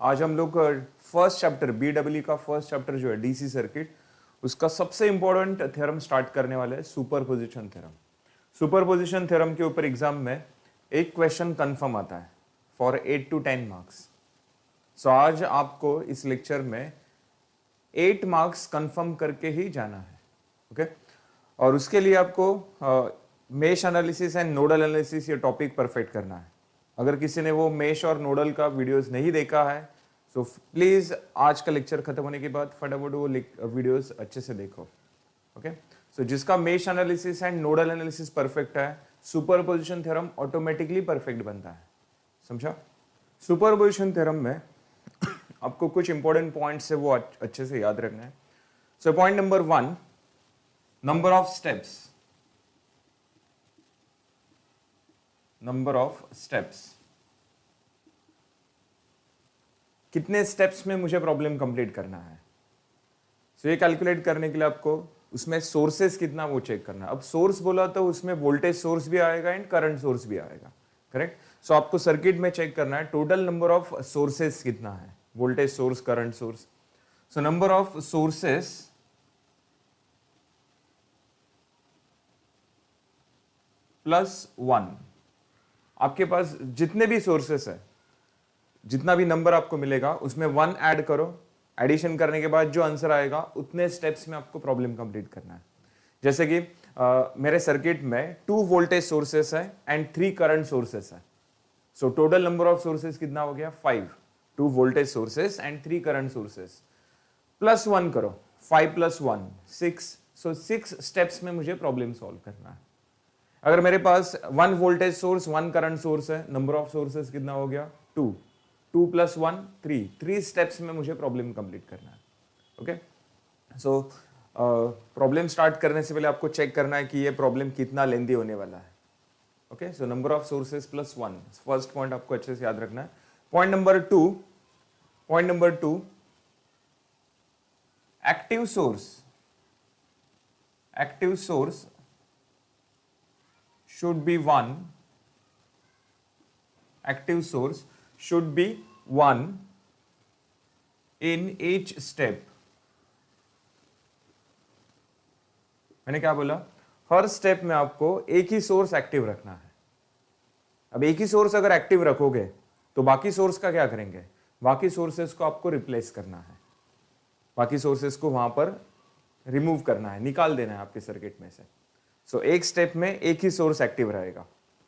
आज हम लोग फर्स्ट चैप्टर BEE का फर्स्ट चैप्टर जो है डीसी सर्किट, उसका सबसे इंपॉर्टेंट थ्योरम स्टार्ट करने वाले हैं, सुपरपोजिशन थ्योरम। सुपरपोजिशन थ्योरम के ऊपर एग्जाम में एक क्वेश्चन कंफर्म आता है फॉर 8 to 10 मार्क्स। सो आज आपको इस लेक्चर में 8 मार्क्स कंफर्म करके ही जाना है, ओके। और उसके लिए आपको mesh analysis and nodal analysis ये टॉपिक परफेक्ट करना है। अगर किसी ने वो मेश और नोडल का वीडियोस नहीं देखा है सो प्लीज आज का लेक्चर खत्म होने के बाद फटाफट वो वीडियोस अच्छे से देखो, ओके। सो जिसका mesh analysis and nodal analysis perfect है, सुपरपोजिशन थ्योरम ऑटोमेटिकली परफेक्ट बनता है, समझा। सुपरपोजिशन थ्योरम में आपको कुछ इंपॉर्टेंट पॉइंट्स है वो अच्छे से याद रखना है। So point number 1, number of steps. Number of steps, कितने स्टेप्स में मुझे प्रॉब्लम कंप्लीट करना है। सो ये कैलकुलेट करने के लिए आपको उसमें सोर्सेस कितना वो चेक करना है। अब सोर्स बोला तो उसमें वोल्टेज सोर्स भी आएगा एंड करंट सोर्स भी आएगा, करेक्ट। सो आपको सर्किट में चेक करना है टोटल नंबर ऑफ सोर्सेस कितना है, voltage source, current source. So number of sources +1। आपके पास जितने भी सोर्सेस है, जितना भी नंबर आपको मिलेगा उसमें 1 ऐड करो। एडिशन करने के बाद जो आंसर आएगा उतने स्टेप्स में आपको प्रॉब्लम कंप्लीट करना है। जैसे कि मेरे सर्किट में 2 वोल्टेज सोर्सेस है एंड 3 करंट सोर्सेस है। So total number of sources कितना हो गया, 5। 2 voltage sources and 3 current sources, +1 करो। 5 + 1 6। सो 6 स्टेप्स में मुझे प्रॉब्लम सॉल्व करना है। अगर मेरे पास 1 वोल्टेज सोर्स, 1 करंट सोर्स है, नंबर ऑफ सोर्सेस कितना हो गया, 2। 2 + 1 3। 3 स्टेप्स में मुझे प्रॉब्लम कंप्लीट करना है, ओके। सो प्रॉब्लम स्टार्ट करने से पहले आपको चेक करना है कि ये प्रॉब्लम कितना लेंदी होने वाला है, okay. So number of sources +1, first point आपको अच्छे से याद रखना है। Point number 2, active source should be 1, active source should be 1 in each step। मैंने क्या बोला, हर स्टेप में आपको एक ही सोर्स एक्टिव रखना है। अब एक ही सोर्स अगर एक्टिव रखोगे तो बाकी सोर्स का क्या करेंगे, बाकी सोर्सेस को आपको रिप्लेस करना है, बाकी सोर्सेस को वहां पर रिमूव करना है, निकाल देना है आपके सर्किट में से। सो एक स्टेप में एक ही सोर्स एक्टिव रहेगा,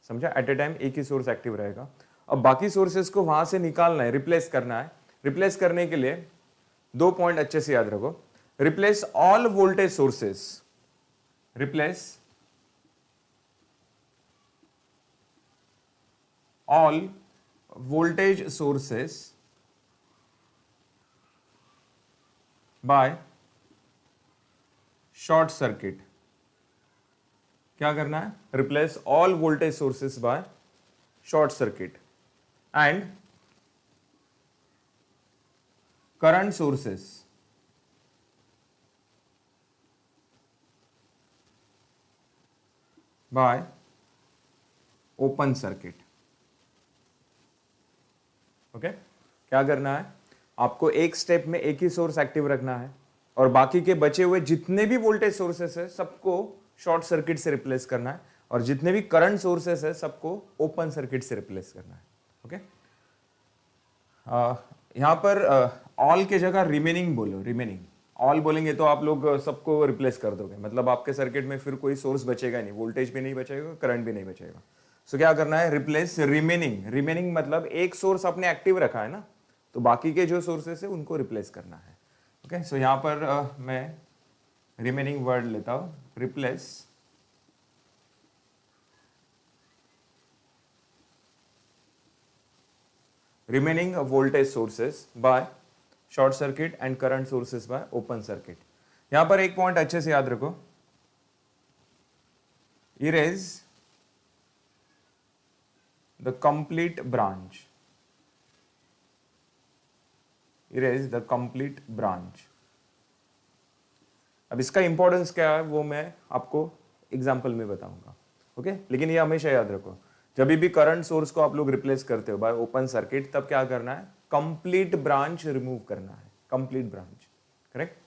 समझा। एट ए टाइम एक ही सोर्स एक्टिव रहेगा। अब बाकी सोर्सेस को वहां से निकालना है, रिप्लेस करना है। रिप्लेस करने के लिए 2 पॉइंट अच्छे से याद रखो। Replace all voltage sources, replace all voltage sources by short circuit. क्या करना है, replace all voltage sources by short circuit and current sources by open circuit, okay. क्या करना है, आपको एक स्टेप में एक ही सोर्स एक्टिव रखना है और बाकी के बचे हुए जितने भी वोल्टेज सोर्सेस है सबको शॉर्ट सर्किट से रिप्लेस करना है और जितने भी करंट सोर्सेस है सबको ओपन सर्किट से रिप्लेस करना है, ओके। यहां पर ऑल के जगह रिमेनिंग बोलो। रिमेनिंग ऑल बोलेंगे तो आप लोग सबको रिप्लेस कर दोगे, मतलब आपके सर्किट में फिर कोई सोर्स बचेगा नहीं, वोल्टेज भी नहीं बचेगा, करंट भी नहीं बचेगा। सो क्या करना है, रिप्लेस रिमेनिंग। रिमेनिंग मतलब एक सोर्स आपने एक्टिव रखा है ना, तो बाकी के जो सोर्सेस है उनको रिप्लेस करना है, ओके। सो यहां पर मैं रिमेनिंग वर्ड लेता हूं, replace remaining voltage sources by short circuit and current sources by open circuit. यहां पर एक पॉइंट अच्छे से याद रखो, erase the complete branch, erase the complete branch. अब इसका इंपॉर्टेंस क्या है वो मैं आपको एग्जाम्पल में बताऊंगा, ओके। लेकिन ये हमेशा याद रखो, जब भी करंट सोर्स को आप लोग रिप्लेस करते हो बाय ओपन सर्किट, तब क्या करना है, कंप्लीट ब्रांच रिमूव करना है, कंप्लीट ब्रांच, करेक्ट।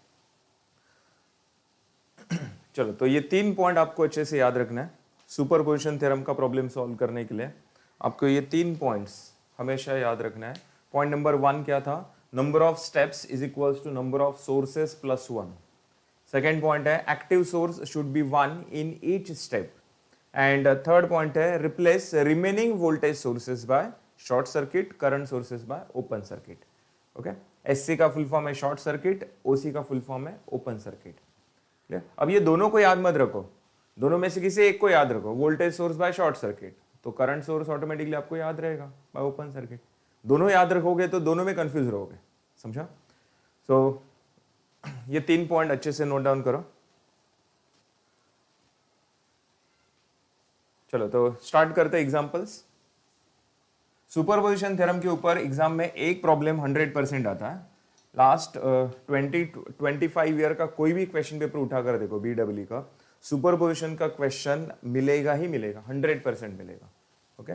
चलो, तो ये 3 पॉइंट आपको अच्छे से याद रखना है सुपरपोजिशन थ्योरम का प्रॉब्लम सॉल्व करने के लिए। आपको ये 3 पॉइंट्स हमेशा याद रखना है। पॉइंट नंबर 1 क्या था, number of steps is equals to number of sources plus 1। Second point है active source should be 1 in each step. And third point है replace remaining voltage sources by short circuit, current sources by open circuit. Okay, SC का full form है short circuit, OC का full form है open circuit. अब ये दोनों को याद मत रखो, दोनों में से किसी एक को याद रखो, voltage source by short circuit, तो करंट सोर्स ऑटोमेटिकली आपको याद रहेगा बाय ओपन सर्किट। दोनों याद रखोगे तो दोनों में कंफ्यूज रहोगे, समझा। सो ये 3 पॉइंट अच्छे से नोट डाउन करो। चलो, तो स्टार्ट करते एग्जांपल्स। सुपरपोजिशन थ्योरम के ऊपर एग्जाम में एक प्रॉब्लम 100% आता है। लास्ट 20-25 ईयर का कोई भी क्वेश्चन पेपर उठा कर देखो बीडब्ल्यू का, सुपरपोजिशन का क्वेश्चन मिलेगा ही मिलेगा, 100% मिलेगा। ओके,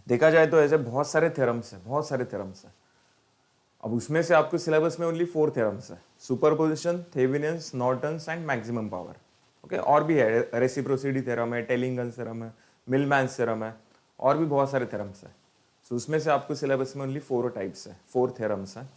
देखा जाए तो ऐसे बहुत सारे थ्योरम्स हैं, बहुत सारे थ्योरम्स हैं। अब उसमें से आपको सिलेबस में ओनली 4 थ्योरम्स है, superposition, Thevenin's, Norton's and maximum power. Okay, और भी है, रेसिप्रोसिटी थ्योरम है, टेलिंगन्स थ्योरम है, मिलमैन्स थ्योरम है, और भी बहुत सारे थ्योरम्स है। सो उसमें से आपको सिलेबस में ओनली 4 टाइप्स है, 4 थ्योरम्स है।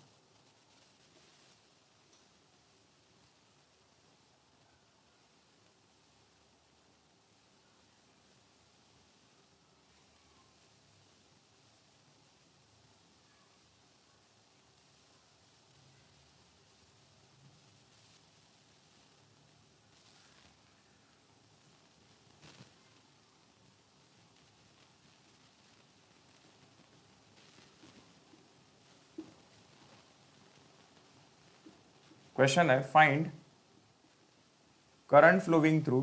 क्वेश्चन है, find current flowing through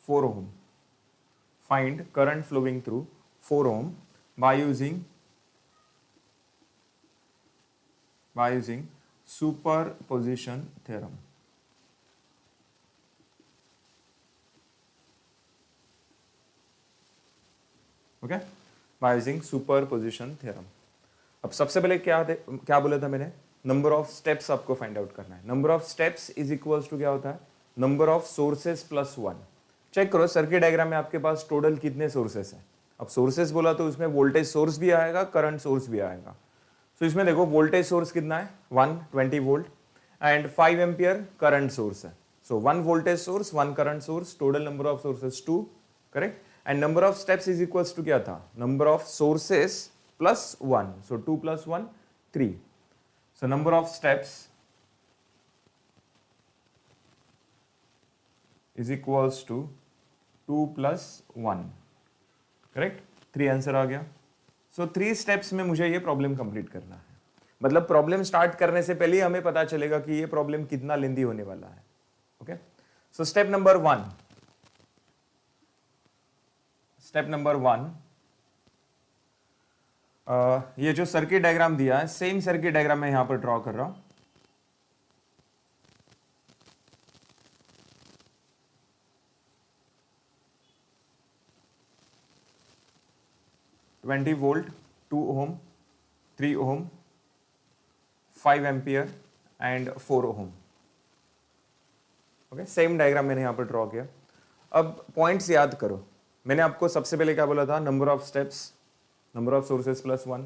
4 ohm, find current flowing through 4 ohm by using superposition theorem. Okay, by using superposition theorem. अब सबसे पहले क्या बोला था मैंने, नंबर ऑफ स्टेप्स आपको फाइंड आउट करना है। Number of steps is equals to क्या होता है, नंबर ऑफ सोर्सेस प्लस 1। चेक करो सर्किट डायग्राम में आपके पास टोटल कितने सोर्सेस हैं। अब सोर्सेस बोला तो उसमें वोल्टेज सोर्स भी आएगा, करंट सोर्स भी आएगा। तो इसमें देखो वोल्टेज सोर्स कितना है, 120 volt, and 5 ampere current source है। So 1 voltage source, 1 current source, total number of sources 2, correct. And number of steps is equals to क्या था, number of sources plus 1। So 2 + 1 3। So number of steps is equals to 2 + 1, correct. 3 answer आ गया। सो 3 steps में मुझे ये problem complete करना है। मतलब problem start करने से पहले ही हमें पता चलेगा कि ये प्रॉब्लम कितना लेंदी होने वाला है। ओके, सो स्टेप नंबर 1, ये जो सर्किट डायग्राम दिया है, सेम सर्किट डायग्राम मैं यहां पर ड्रॉ कर रहा हूं। Twenty volt, 2 ohm, 3 ohm, 5 ampere and 4 ohm। Okay, same diagram मैंने यहां पर ड्रॉ किया। अब पॉइंट्स याद करो। मैंने आपको सबसे पहले क्या बोला था, number of steps, number of sources plus 1।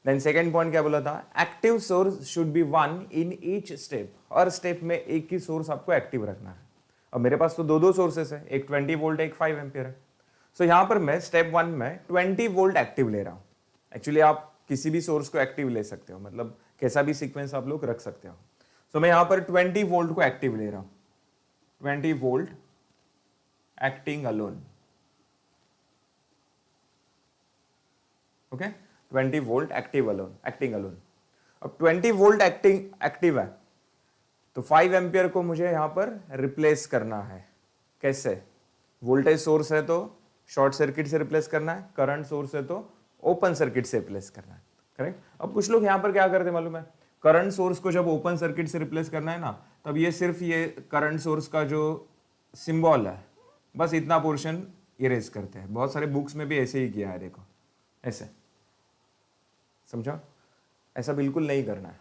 Then second point क्या बोला था, active source should be 1 in each step. हर स्टेप में एक ही सोर्स आपको एक्टिव रखना है। अब मेरे पास तो 2 सोर्सेस है, एक 20 वोल्ट है, एक 5 एम्पियर है। सो यहां पर मैं स्टेप 1 में 20 वोल्ट एक्टिव ले रहा हूं। एक्चुअली आप किसी भी सोर्स को एक्टिव ले सकते हो, मतलब कैसा भी सीक्वेंस आप लोग रख सकते हो। सो मैं यहां पर 20 वोल्ट को एक्टिव ले रहा हूं, 20 volt acting alone. Okay, 20 volt acting alone. अब 20 वोल्ट एक्टिव है, तो 5 एम्पियर को मुझे यहां पर रिप्लेस करना है। कैसे, वोल्टेज सोर्स है तो शॉर्ट सर्किट से रिप्लेस करना है, करंट सोर्स है तो ओपन सर्किट से रिप्लेस करना है, करेक्ट। अब कुछ लोग यहां पर क्या करते हैं मालूम है, करंट सोर्स को जब ओपन सर्किट से रिप्लेस करना है ना, तब ये सिर्फ ये करंट सोर्स का जो सिंबल है बस इतना पोर्शन इरेज करते हैं। बहुत सारे बुक्स में भी ऐसे ही किया है, देखो ऐसे, समझा? ऐसा बिल्कुल नहीं करना है।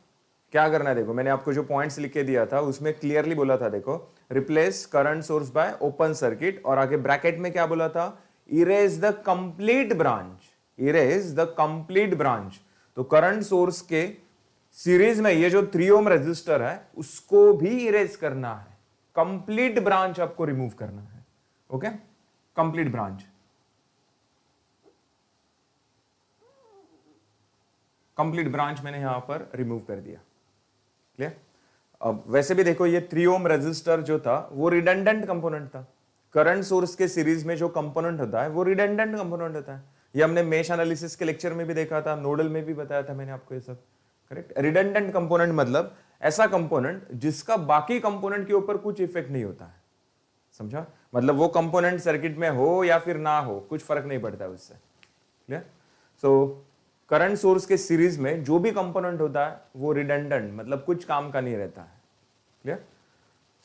क्या करना है, देखो मैंने आपको जो पॉइंट्स लिख के दिया था उसमें क्लियरली बोला था, देखो replace current source bye open circuit, और आगे ब्रैकेट में क्या बोला था, erase the complete branch, erase the complete branch. तो करंट सोर्स के सीरीज में ये जो 3 ओम रेजिस्टर है उसको भी इरेज करना है, कंप्लीट ब्रांच आपको रिमूव करना है। Okay, complete branch, complete branch मैंने यहां पर रिमूव कर दिया। क्लियर? अब वैसे भी देखो ये 3 ओम रेजिस्टर जो था वो रिडंडेंट कंपोनेंट था। करंट सोर्स के सीरीज में जो कंपोनेंट होता है वो रिडंडेंट कंपोनेंट होता है। ये हमने मेश एनालिसिस के लेक्चर में भी देखा था, नोडल में भी बताया था मैंने आपको ये सब। करेक्ट? रिडंडेंट कंपोनेंट मतलब ऐसा कंपोनेंट जिसका बाकी कंपोनेंट के ऊपर कुछ इफेक्ट नहीं होता है, समझा? मतलब वो कंपोनेंट सर्किट में हो या फिर ना हो, कुछ फर्क नहीं पड़ता है उससे। क्लियर? सो करंट सोर्स के सीरीज में जो भी कंपोनेंट होता है वो रिडंडेंट, मतलब कुछ काम का नहीं रहता है। क्लियर?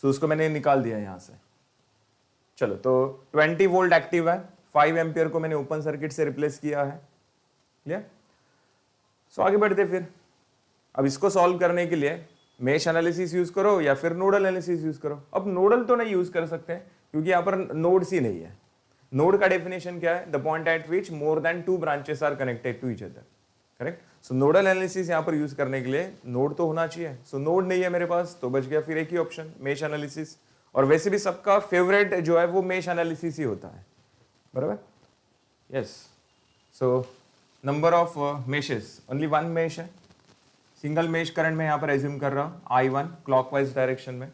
सो उसको मैंने निकाल दिया यहां से। चलो, तो 20 वोल्ट एक्टिव है, 5 एम्पियर को मैंने ओपन सर्किट से रिप्लेस किया है। क्लियर? सो आगे बढ़ते फिर। अब इसको सॉल्व करने के लिए मेश एनालिसिस यूज करो या फिर नोडल एनालिसिस यूज करो। अब नोडल तो नहीं यूज कर सकते क्योंकि यहां पर नोड्स ही नहीं है। नोड का डेफिनेशन क्या है? The point at which more than 2 branches are connected to each other. Correct? So nodal analysis यहां पर यूज करने के लिए नोड तो होना चाहिए। सो नोड नहीं है मेरे पास, तो बच गया फिर एक ही ऑप्शन, मेश एनालिसिस। और वैसे भी सबका फेवरेट जो है वो मेश एनालिसिस ही होता है, बराबर? Yes. So number of meshes, only 1 mesh है। सिंगल मेश करंट में यहां पर एज्यूम कर रहा हूं I1 क्लॉकवाइज डायरेक्शन में।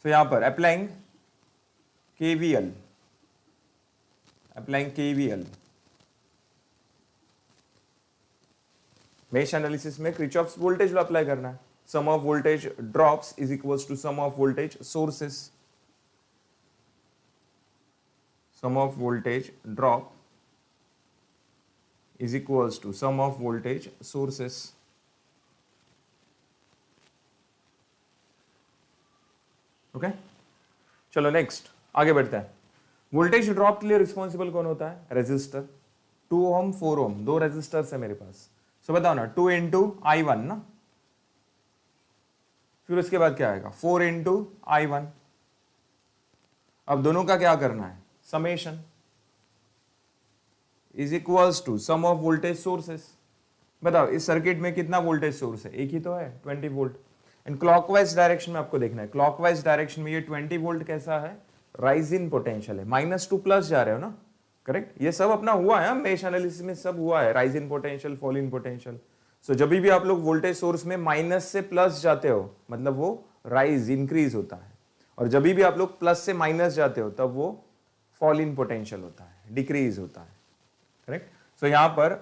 सो यहां पर applying KVL, applying KVL। Mesh analysis में किरचॉफ्स वोल्टेज लॉ अप्लाई करना है। Sum of voltage drops is equals to sum of voltage sources. Sum of voltage drop is equals to sum of voltage sources. Okay, चलो next आगे बढ़ते हैं। Voltage drop के लिए responsible कौन होता है? रेजिस्टर। 2 ओम 4 ओम, 2 रेजिस्टर्स है मेरे पास। सो बताओ ना, 2 इंटू I1 ना, फिर उसके बाद क्या आएगा? 4 इंटू I1। अब दोनों का क्या करना है? Summation is equals to sum of voltage sources. बताओ इस सर्किट में कितना वोल्टेज सोर्स है? एक ही तो है, 20 वोल्ट। एंड क्लॉकवाइज डायरेक्शन में आपको देखना है, क्लॉकवाइज डायरेक्शन में ये 20 वोल्ट कैसा है? राइज इन पोटेंशियल है, -2 प्लस जा रहे हो ना। करेक्ट? ये सब अपना हुआ है, मेश एनालिसिस में सब हुआ है, rise in potential, fall in potential. So जब भी आप लोग वोल्टेज सोर्स में माइनस से प्लस जाते हो मतलब वो राइज, इंक्रीज होता है, और जब भी आप लोग प्लस से माइनस जाते हो तब वो फॉल इन पोटेंशियल होता है, डिक्रीज होता है। करेक्ट? सो यहां पर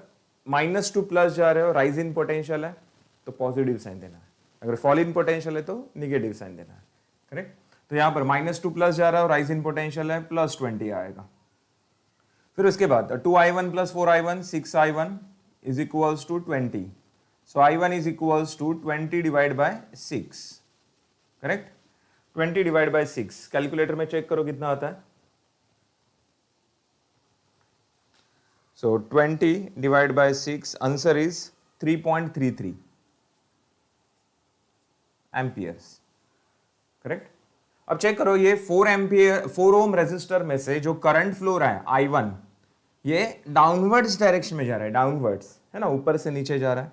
-2 प्लस जा रहे हो, राइज इन पोटेंशियल है तो पॉजिटिव साइन देना है, अगर फॉल इन पोटेंशियल है तो निगेटिव साइन देना है। करेक्ट? तो यहां पर -2 प्लस जा रहा है और राइज इन पोटेंशियल है, +20 आएगा। फिर उसके बाद 2I1 + 4I1 6I1 is equals to 20। So I1 is equals to 20 divide by 6। Correct? 20 divide by 6 calculator में चेक करो कितना आता है। So 20 divided by 6, answer is 3.33 amperes. Correct? अब चेक करो, ये 4 एम्पियर 4 ओम रेजिस्टर में से जो करंट फ्लो रहा है I1, ये डाउनवर्ड्स डायरेक्शन में जा रहा है, डाउनवर्ड्स है ना, ऊपर से नीचे जा रहा है।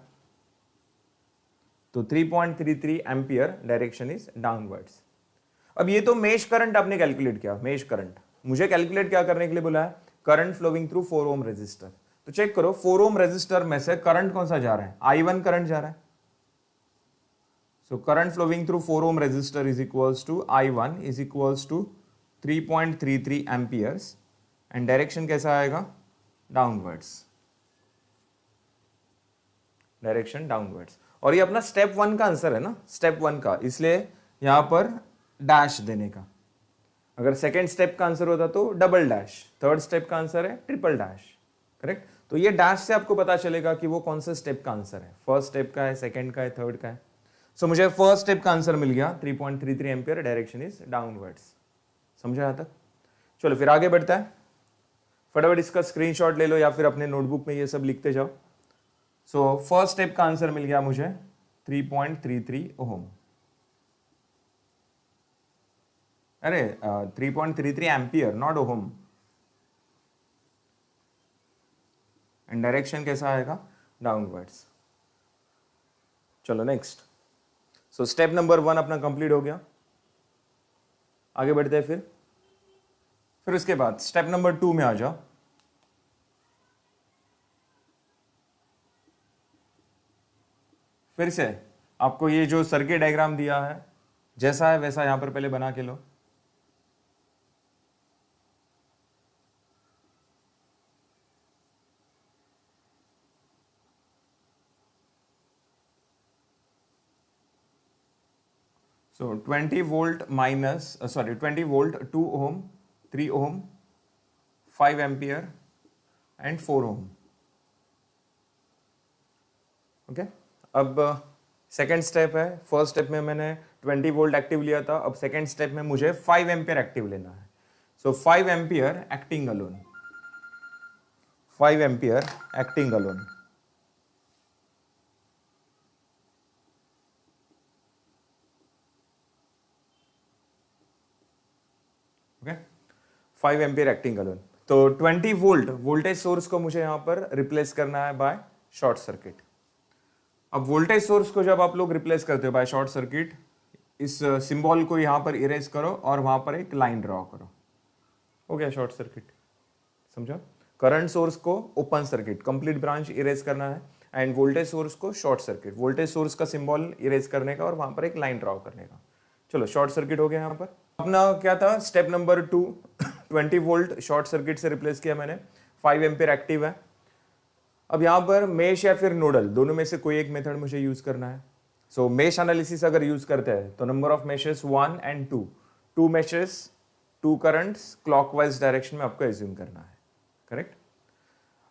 तो 3.33 एम्पियर डायरेक्शन इज डाउनवर्ड्स। अब ये तो मेश करंट आपने कैलकुलेट किया, मेश करंट। मुझे कैलकुलेट क्या करने के लिए बोला है? Current flowing through 4 ohm resistor. तो चेक करो 4 ओम रेजिस्टर में से करंट कौन सा जा रहा है? I1 करंट जा रहा है। So current flowing through 4 ohm resistor is equals to I1 is equals to 3.33 amperes, and direction कैसा आएगा? Downwards, direction downwards. और ये अपना स्टेप 1 का आंसर है ना, स्टेप 1 का, इसलिए यहां पर डैश देने का। अगर सेकेंड स्टेप का आंसर होता तो डबल डैश, थर्ड स्टेप का आंसर है ट्रिपल डैश। करेक्ट? तो ये डैश से आपको पता चलेगा कि वो कौन सा स्टेप का आंसर है, फर्स्ट स्टेप का है, सेकंड का है, थर्ड का है। सो मुझे फर्स्ट स्टेप का आंसर मिल गया 3.33 एम्पियर, डायरेक्शन इज डाउनवर्ड्स। समझा यहाँ तक? चलो फिर आगे बढ़ता है, फटाफट इसका स्क्रीनशॉट ले लो या फिर अपने नोटबुक में ये सब लिखते जाओ। सो फर्स्ट स्टेप का आंसर मिल गया मुझे 3.33 ओम। अरे 3.33 ampere, not ohm. And direction कैसा आएगा? डाउनवर्ड्स। चलो नेक्स्ट। सो स्टेप नंबर 1 अपना कंप्लीट हो गया। आगे बढ़ते हैं फिर उसके बाद स्टेप नंबर 2 में आ जाओ। फिर से आपको ये जो सर्किट डायग्राम दिया है जैसा है वैसा यहां पर पहले बना के लो। So 20 volt minus, 20 volt, 2 ohm, 3 ohm, 5 ampere and 4 ohm. Okay अब सेकेंड स्टेप है। फर्स्ट स्टेप में मैंने 20 वोल्ट एक्टिव लिया था, अब सेकेंड स्टेप में मुझे 5 एम्पियर एक्टिव लेना है। सो 5 ampere acting alone, 5 ampere acting alone. Okay 5 ampere acting alone. तो 20 वोल्ट वोल्टेज सोर्स को मुझे यहां पर रिप्लेस करना है बाय शॉर्ट सर्किट। अब वोल्टेज सोर्स को जब आप लोग रिप्लेस करते हो बाय शॉर्ट सर्किट, इस सिंबल को यहां पर इरेज करो और वहां पर एक लाइन ड्रॉ करो। हो गया शॉर्ट सर्किट। समझा? करंट सोर्स को open circuit, complete branch erase करना है, एंड वोल्टेज सोर्स को शॉर्ट सर्किट, वोल्टेज सोर्स का सिंबल इरेज करने का और वहां पर एक लाइन ड्रॉ करने का। चलो शॉर्ट सर्किट हो गया। यहां पर अपना क्या था step number 2, 20 volt short circuit से रिप्लेस किया मैंने, 5 एम्पियर एक्टिव है। अब यहां पर मेश या फिर नोडल, दोनों में से कोई एक मेथड मुझे यूज करना है। सो मेश एनालिसिस अगर यूज करते हैं तो number of meshes 1 and 2, 2 meshes 2 currents clockwise direction में आपको एज्यूम करना है। करेक्ट?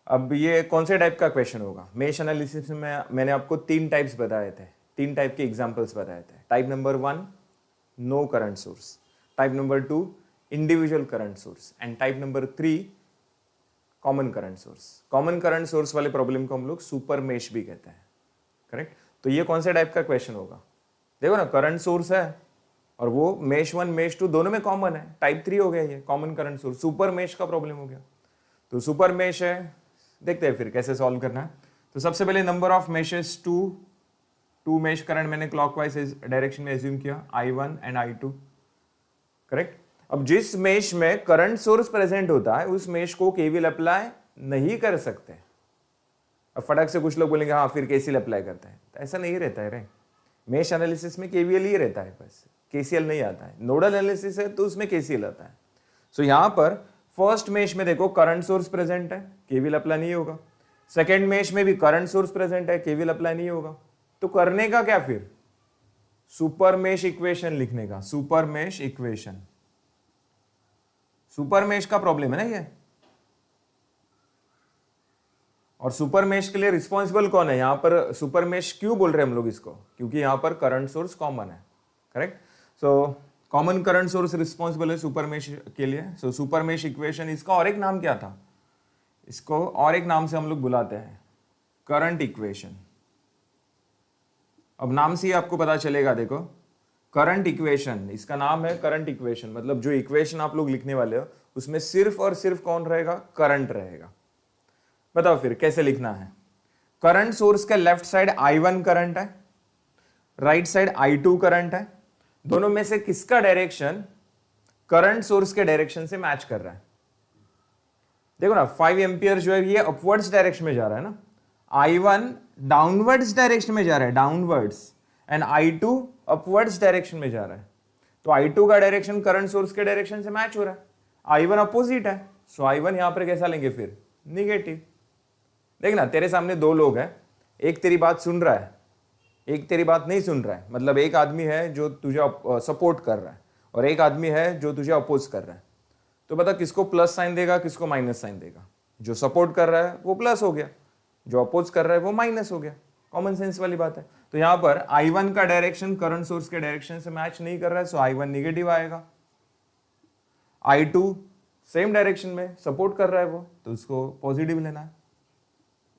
अब ये कौन से टाइप का क्वेश्चन होगा? मेश एनालिसिस में मैंने आपको 3 टाइप्स बताए थे, 3 टाइप के एग्जाम्पल्स बताए थे। Type number 1 no current source, type number 2 individual current source, and type number 3 common current source. Common current source वाले प्रॉब्लम को हम लोग सुपर मेश भी कहते हैं। करेक्ट? तो ये कौन से टाइप का क्वेश्चन होगा? देखो ना, करंट सोर्स है और वो मेश 1 मेश 2 दोनों में कॉमन है, टाइप 3 हो गया ये common current source. Super mesh का प्रॉब्लम हो गया, तो सुपर मेश है। देखते हैं फिर कैसे सॉल्व करना है। तो सबसे पहले number of meshes 2 mesh current मैंने क्लॉकवाइज डायरेक्शन में एज्यूम किया, I1 एंड I2। करेक्ट? अब जिस मेश में करंट सोर्स प्रेजेंट होता है उस मेश को केवीएल अप्लाई नहीं कर सकते। अब फटक से कुछ लोग बोलेंगे हाँ फिर केसीएल अप्लाई करते हैं, तो ऐसा नहीं रहता है रे। मेश एनालिसिस में केवीएल ही रहता है, बस केसीएल नहीं आता है। नोडल एनालिसिस है तो उसमें केसीएल आता है। सो यहां पर फर्स्ट मेश में देखो करंट सोर्स प्रेजेंट है, केवीएल अप्लाई नहीं होगा। सेकेंड मेश में भी करंट सोर्स प्रेजेंट है, केवीएल अप्लाई नहीं होगा। तो करने का क्या फिर? सुपर मेश इक्वेशन लिखने का, super mesh equation. Super mesh का प्रॉब्लम है ना ये, और सुपर मेश के लिए रिस्पॉन्सिबल कौन है? यहां पर सुपर मेश क्यों बोल रहे हैं हम लोग इसको? क्योंकि यहां पर करंट सोर्स कॉमन है। Correct? So common current source responsible है सुपर मेश के लिए। सो सुपर मेश इक्वेशन, इसका और एक नाम क्या था? इसको और एक नाम से हम लोग बुलाते हैं करंट इक्वेशन। अब नाम से ही आपको पता चलेगा, देखो करंट इक्वेशन, इसका नाम है करंट इक्वेशन। मतलब जो इक्वेशन आप लोग लिखने वाले हो उसमें सिर्फ और सिर्फ कौन रहेगा? करंट रहेगा। बताओ फिर कैसे लिखना है? करंट सोर्स के लेफ्ट साइड I1 करंट है, राइट साइड I2 करंट है। दोनों में से किसका डायरेक्शन करंट सोर्स के डायरेक्शन से मैच कर रहा है? देखो ना, 5 एम्पियर जो है ये अपवर्ड्स डायरेक्शन में जा रहा है ना, I1 डाउनवर्ड्स डायरेक्शन में जा रहा है, downwards, and I2 upwards direction में जा रहा है। तो I2 का डायरेक्शन करंट सोर्स के डायरेक्शन से मैच हो रहा है, I1 अपोजिट है। सो I1 यहां पर कैसा लेंगे फिर? निगेटिव। देखना, तेरे सामने 2 लोग हैं, एक तेरी बात सुन रहा है, एक तेरी बात नहीं सुन रहा है। मतलब एक आदमी है जो तुझे सपोर्ट कर रहा है और एक आदमी है जो तुझे अपोज कर रहा है। तो बता किसको प्लस साइन देगा, किसको माइनस साइन देगा? जो सपोर्ट कर रहा है वो प्लस हो गया, जो अपोज कर रहा है वो माइनस हो गया। कॉमन सेंस वाली बात है। तो यहां पर I1 का डायरेक्शन करंट सोर्स के डायरेक्शन से मैच नहीं कर रहा है, सो I1 नेगेटिव आएगा। I2 सेम डायरेक्शन में सपोर्ट कर रहा है वो, तो उसको पॉजिटिव लेना है।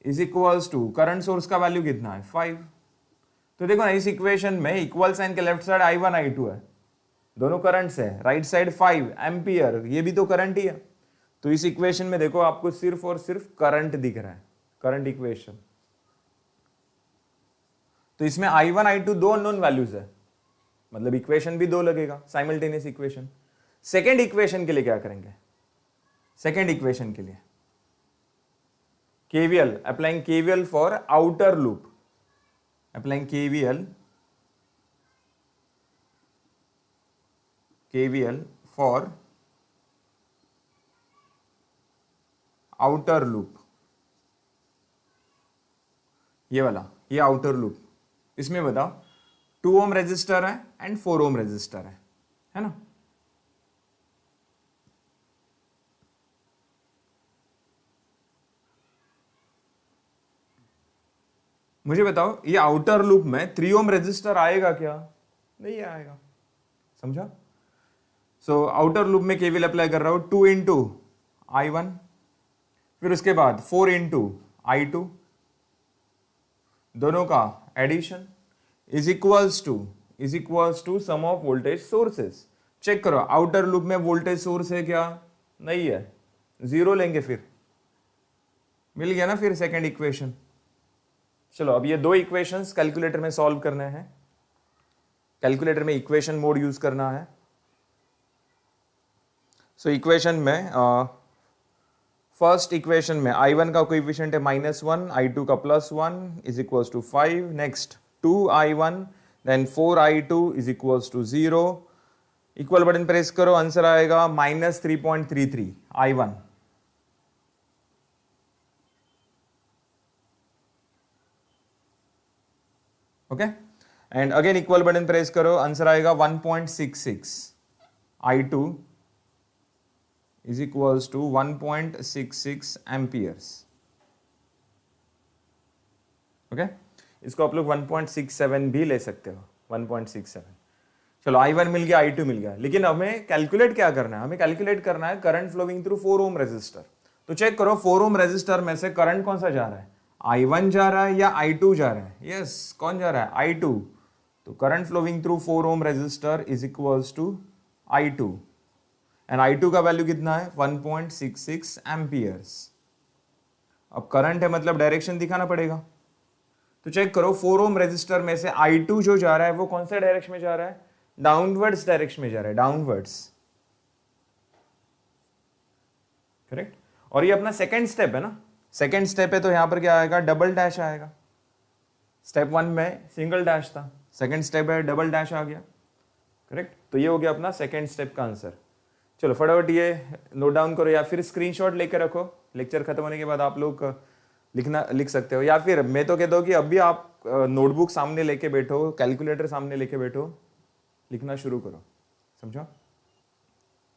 Is equals to current source का वैल्यू कितना है 5। तो देखो ना इस इक्वेशन में इक्वल साइन के लेफ्ट साइड I1 I2 है, दोनों करंट्स है, राइट साइड 5 एम्पियर, ये भी तो करंट ही है। तो इस इक्वेशन में देखो आपको सिर्फ और सिर्फ करंट दिख रहा है, करंट इक्वेशन। तो इसमें I1 I2 दो अननोन वैल्यूज है, मतलब इक्वेशन भी दो लगेगा, साइमल्टेनियस इक्वेशन। सेकेंड इक्वेशन के लिए क्या करेंगे? सेकेंड इक्वेशन के लिए KVL, applying KVL for outer loop, applying KVL for outer loop, ये वाला, ये आउटर लूप। इसमें बताओ 2 ओम रेजिस्टर है एंड 4 ओम रेजिस्टर है ना। मुझे बताओ ये आउटर लूप में 3 ओम रेजिस्टर आएगा क्या? नहीं आएगा, समझा। सो आउटर लूप में केवीएल अप्लाई कर रहा हूं, 2 इंटू I1, फिर उसके बाद 4 इंटू I2, दोनों का addition is equals to sum of voltage sources. Check करो आउटर लूप में वोल्टेज सोर्स है क्या? नहीं है, जीरो लेंगे, फिर मिल गया ना फिर सेकेंड इक्वेशन। चलो अब ये दो इक्वेशंस कैलकुलेटर में सॉल्व करने हैं, कैलकुलेटर में इक्वेशन मोड यूज करना है। सो इक्वेशन में फर्स्ट इक्वेशन में I1 का कोएफिशिएंट है -1, I2 का +1 is equals to 5। Next 2I1 then 4I2 is equals to 0। Equal button press करो, आंसर आएगा -3.33 I1। Okay, and again equal button press करो, आंसर आएगा 1.66 I2 is equals to 1.66 amperes. Okay, इसको आप लोग 1.67 भी ले सकते हो, 1.67। चलो I1 मिल गया, I2 मिल गया, लेकिन हमें कैलकुलेट क्या करना है? हमें कैलकुलेट करना है current flowing through 4 ohm resistor. तो चेक करो 4 ओम रेजिस्टर में से करंट कौन सा जा रहा है, I1 जा रहा है या I2 जा रहा है? यस, कौन जा रहा है? I2। तो current flowing through 4 ohm resistor is equals to I2, and I2 का वैल्यू कितना है? 1.66 एम्पियर्स। अब करंट है मतलब डायरेक्शन दिखाना पड़ेगा। तो चेक करो 4 ओम रेजिस्टर में से I2 जो जा रहा है वो कौन से डायरेक्शन में जा रहा है? डाउनवर्ड्स डायरेक्शन में जा रहा है, डाउनवर्ड्स, करेक्ट। और ये अपना सेकेंड स्टेप है ना, सेकेंड स्टेप है, तो यहां पर क्या आएगा? डबल डैश आएगा। स्टेप 1 में सिंगल डैश था, सेकेंड स्टेप है डबल डैश आ गया, करेक्ट। तो ये हो गया अपना सेकेंड स्टेप का आंसर। चलो फटाफट ये नोट डाउन करो या फिर स्क्रीनशॉट लेकर रखो, लेक्चर खत्म होने के बाद आप लोग लिख सकते हो, या फिर मैं तो कहता हूँ कि अभी आप नोटबुक सामने लेके बैठो, कैलकुलेटर सामने लेके बैठो, लिखना शुरू करो, समझो।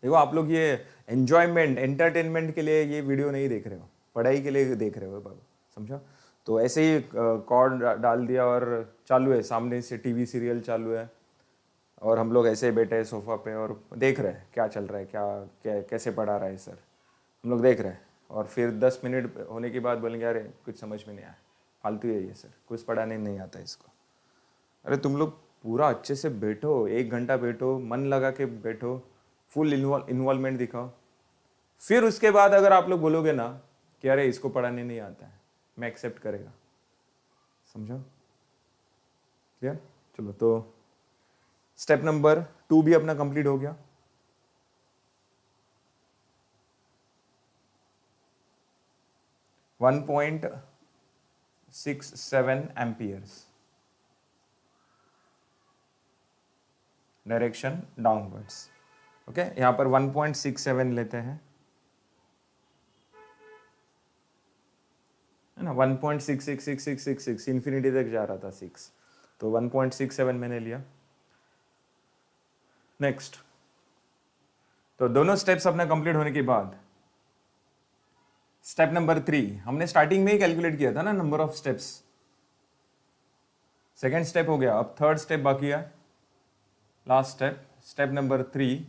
देखो आप लोग ये एंजॉयमेंट, एंटरटेनमेंट के लिए ये वीडियो नहीं देख रहे हो, पढ़ाई के लिए देख रहे हो बाबा, समझो। तो ऐसे ही कॉर्ड डाल दिया और चालू है, सामने से टीवी सीरियल चालू है और हम लोग ऐसे बैठे हैं सोफा पे और देख रहे हैं क्या चल रहा है, क्या कैसे पढ़ा रहा है सर, हम लोग देख रहे हैं। और फिर 10 मिनट होने के बाद बोलेंगे अरे कुछ समझ में नहीं आया, फालतू है ये सर, कुछ पढ़ाने नहीं आता इसको। अरे तुम लोग पूरा अच्छे से बैठो, 1 घंटा बैठो, मन लगा के बैठो, फुल इन्वॉल्वमेंट दिखाओ। फिर उसके बाद अगर आप लोग बोलोगे ना कि अरे इसको पढ़ाने नहीं आता है, मैं एक्सेप्ट करेगा, समझो, क्लियर। चलो तो स्टेप नंबर 2 भी अपना कंप्लीट हो गया। (1.67 एम्पियर्स, डायरेक्शन डाउनवर्ड्स। ओके, यहां पर 1.67 लेते हैं, है ना, 1.666666 इंफिनिटी तक जा रहा था 6, तो 1.67 मैंने लिया। नेक्स्ट, तो दोनों स्टेप्स अपना कंप्लीट होने के बाद स्टेप नंबर 3 हमने स्टार्टिंग में ही कैलकुलेट किया था ना, number of steps. Second step हो गया, अब थर्ड स्टेप बाकी है, लास्ट स्टेप, स्टेप नंबर 3।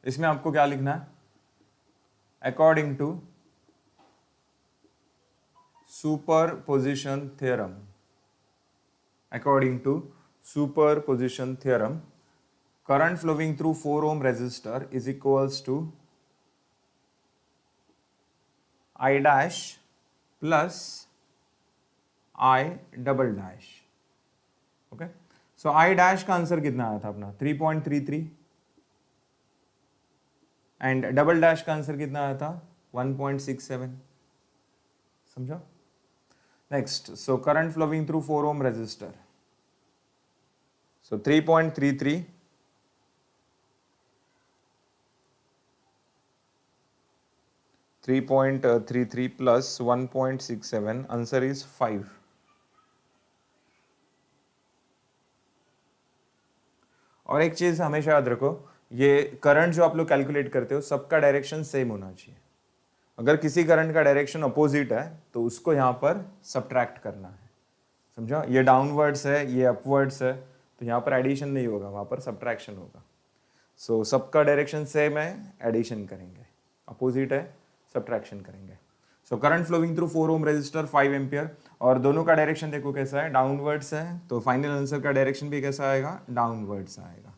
इसमें आपको क्या लिखना है? According to superposition theorem, according to superposition theorem, current flowing through 4 ohm resistor is equals to I dash plus I double dash। Okay, so I dash का answer कितना आया था अपना? 3.33 एंड डबल डैश का आंसर कितना आया था? 1.67। समझा? Next, so current flowing through 4 ohm resistor, so 3.33 3.33 plus 1.67, answer is 5। और एक चीज हमेशा याद रखो, ये करंट जो आप लोग कैलकुलेट करते हो सबका डायरेक्शन सेम होना चाहिए। अगर किसी करंट का डायरेक्शन अपोजिट है तो उसको यहाँ पर सब्ट्रैक्ट करना है। समझा? ये डाउनवर्ड्स है, ये अपवर्ड्स है, तो यहाँ पर एडिशन नहीं होगा, वहाँ पर सब्ट्रैक्शन होगा। सो सबका डायरेक्शन सेम है, एडिशन करेंगे, अपोजिट है सब्ट्रैक्शन करेंगे। So current flowing through 4 ohm resistor 5 ampere, और दोनों का डायरेक्शन देखो कैसा है, डाउनवर्ड्स है, तो फाइनल आंसर का डायरेक्शन भी कैसा आएगा? डाउनवर्ड्स आएगा।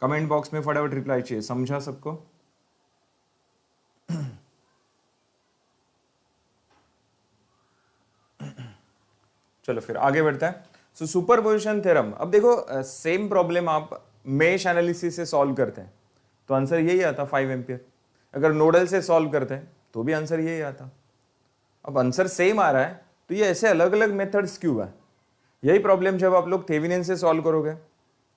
कमेंट बॉक्स में फटाफट रिप्लाई चाहिए। समझा सबको? चलो फिर आगे बढ़ते हैं। सो सुपरपोजिशन थ्योरम, अब देखो सेम प्रॉब्लम आप मेश एनालिसिस से सॉल्व करते हैं तो आंसर यही आता 5 एम्पियर। अगर नोडल से सॉल्व करते हैं तो भी आंसर यही आता। अब आंसर सेम आ रहा है तो ये ऐसे अलग अलग मेथड्स क्यों है? यही प्रॉब्लम जब आप लोग थेवेनिन से सॉल्व करोगे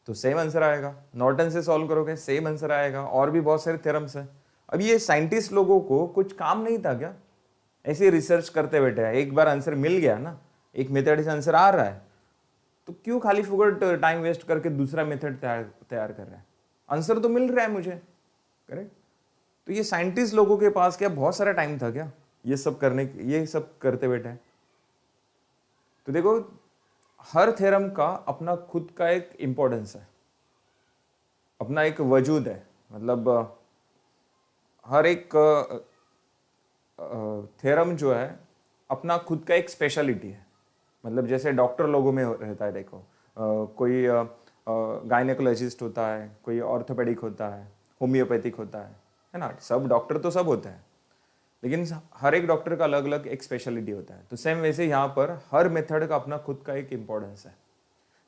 तो सेम आंसर आएगा, नॉर्टन से सॉल्व करोगे सेम आंसर आएगा, और भी बहुत सारे थ्योरम्स हैं। अब ये साइंटिस्ट लोगों को कुछ काम नहीं था क्या? ऐसे रिसर्च करते बैठे हैं, एक बार आंसर मिल गया ना, एक मेथड से आंसर आ रहा है, तो क्यों खाली फुकट टाइम वेस्ट करके दूसरा मेथड तैयार कर रहा है? आंसर तो मिल रहा है मुझे, करेक्ट? तो ये साइंटिस्ट लोगों के पास क्या बहुत सारा टाइम था क्या ये सब करने, ये सब करते बैठे हैं? तो देखो, हर थ्योरम का अपना खुद का एक इंपॉर्टेंस है, अपना एक वजूद है। मतलब हर एक थ्योरम जो है अपना खुद का एक स्पेशलिटी है। मतलब जैसे डॉक्टर लोगों में रहता है, देखो कोई गायनेकोलॉजिस्ट होता है, कोई ऑर्थोपेडिक होता है, होम्योपैथिक होता है ना? सब डॉक्टर तो सब होते हैं, लेकिन हर एक डॉक्टर का अलग अलग एक स्पेशलिटी होता है। तो सेम वैसे यहाँ पर हर मेथड का अपना खुद का एक इंपॉर्टेंस है।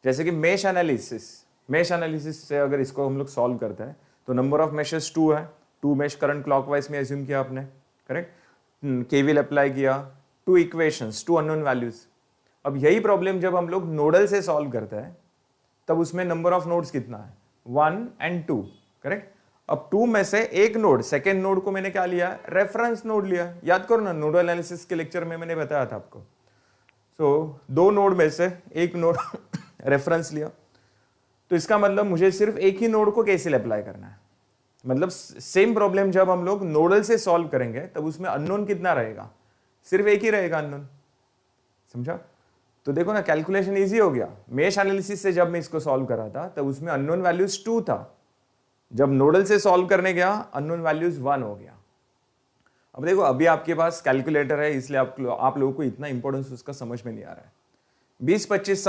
जैसे कि मेश एनालिसिस से अगर इसको हम लोग सॉल्व करते हैं तो नंबर ऑफ मेशेस 2 है, 2 मेश करंट क्लॉकवाइज में एज्यूम किया आपने, करेक्ट? केवीएल अप्लाई किया, 2 इक्वेशंस, 2 अननोन वैल्यूज। अब यही प्रॉब्लम जब हम लोग नोडल से सॉल्व करते हैं तब उसमें नंबर ऑफ नोड्स कितना है? 1 एंड 2, करेक्ट? अब 2 में से एक नोड, सेकेंड नोड को मैंने क्या लिया? रेफरेंस नोड लिया। याद करो ना, नोडल एनालिसिस के लेक्चर में मैंने बताया था आपको। सो 2 नोड में से एक नोड रेफरेंस लिया, तो इसका मतलब मुझे सिर्फ एक ही नोड को केसीएल अप्लाई करना है। मतलब सेम प्रॉब्लम जब हम लोग नोडल से सॉल्व करेंगे तब उसमें अननोन कितना रहेगा? सिर्फ एक ही रहेगा अननोन। समझा? तो देखो ना, कैलकुलेशन इजी हो गया। मेश एनालिसिस से जब मैं इसको सॉल्व करा था तब उसमें अननोन वैल्यूज 2 था, जब नोडल से सॉल्व करने गया अननोन वैल्यूज 1 हो गया। अब देखो, अभी आपके पास कैलकुलेटर है इसलिए आप लोगों को इतना इंपॉर्टेंस उसका समझ में नहीं आ रहा है। 20-25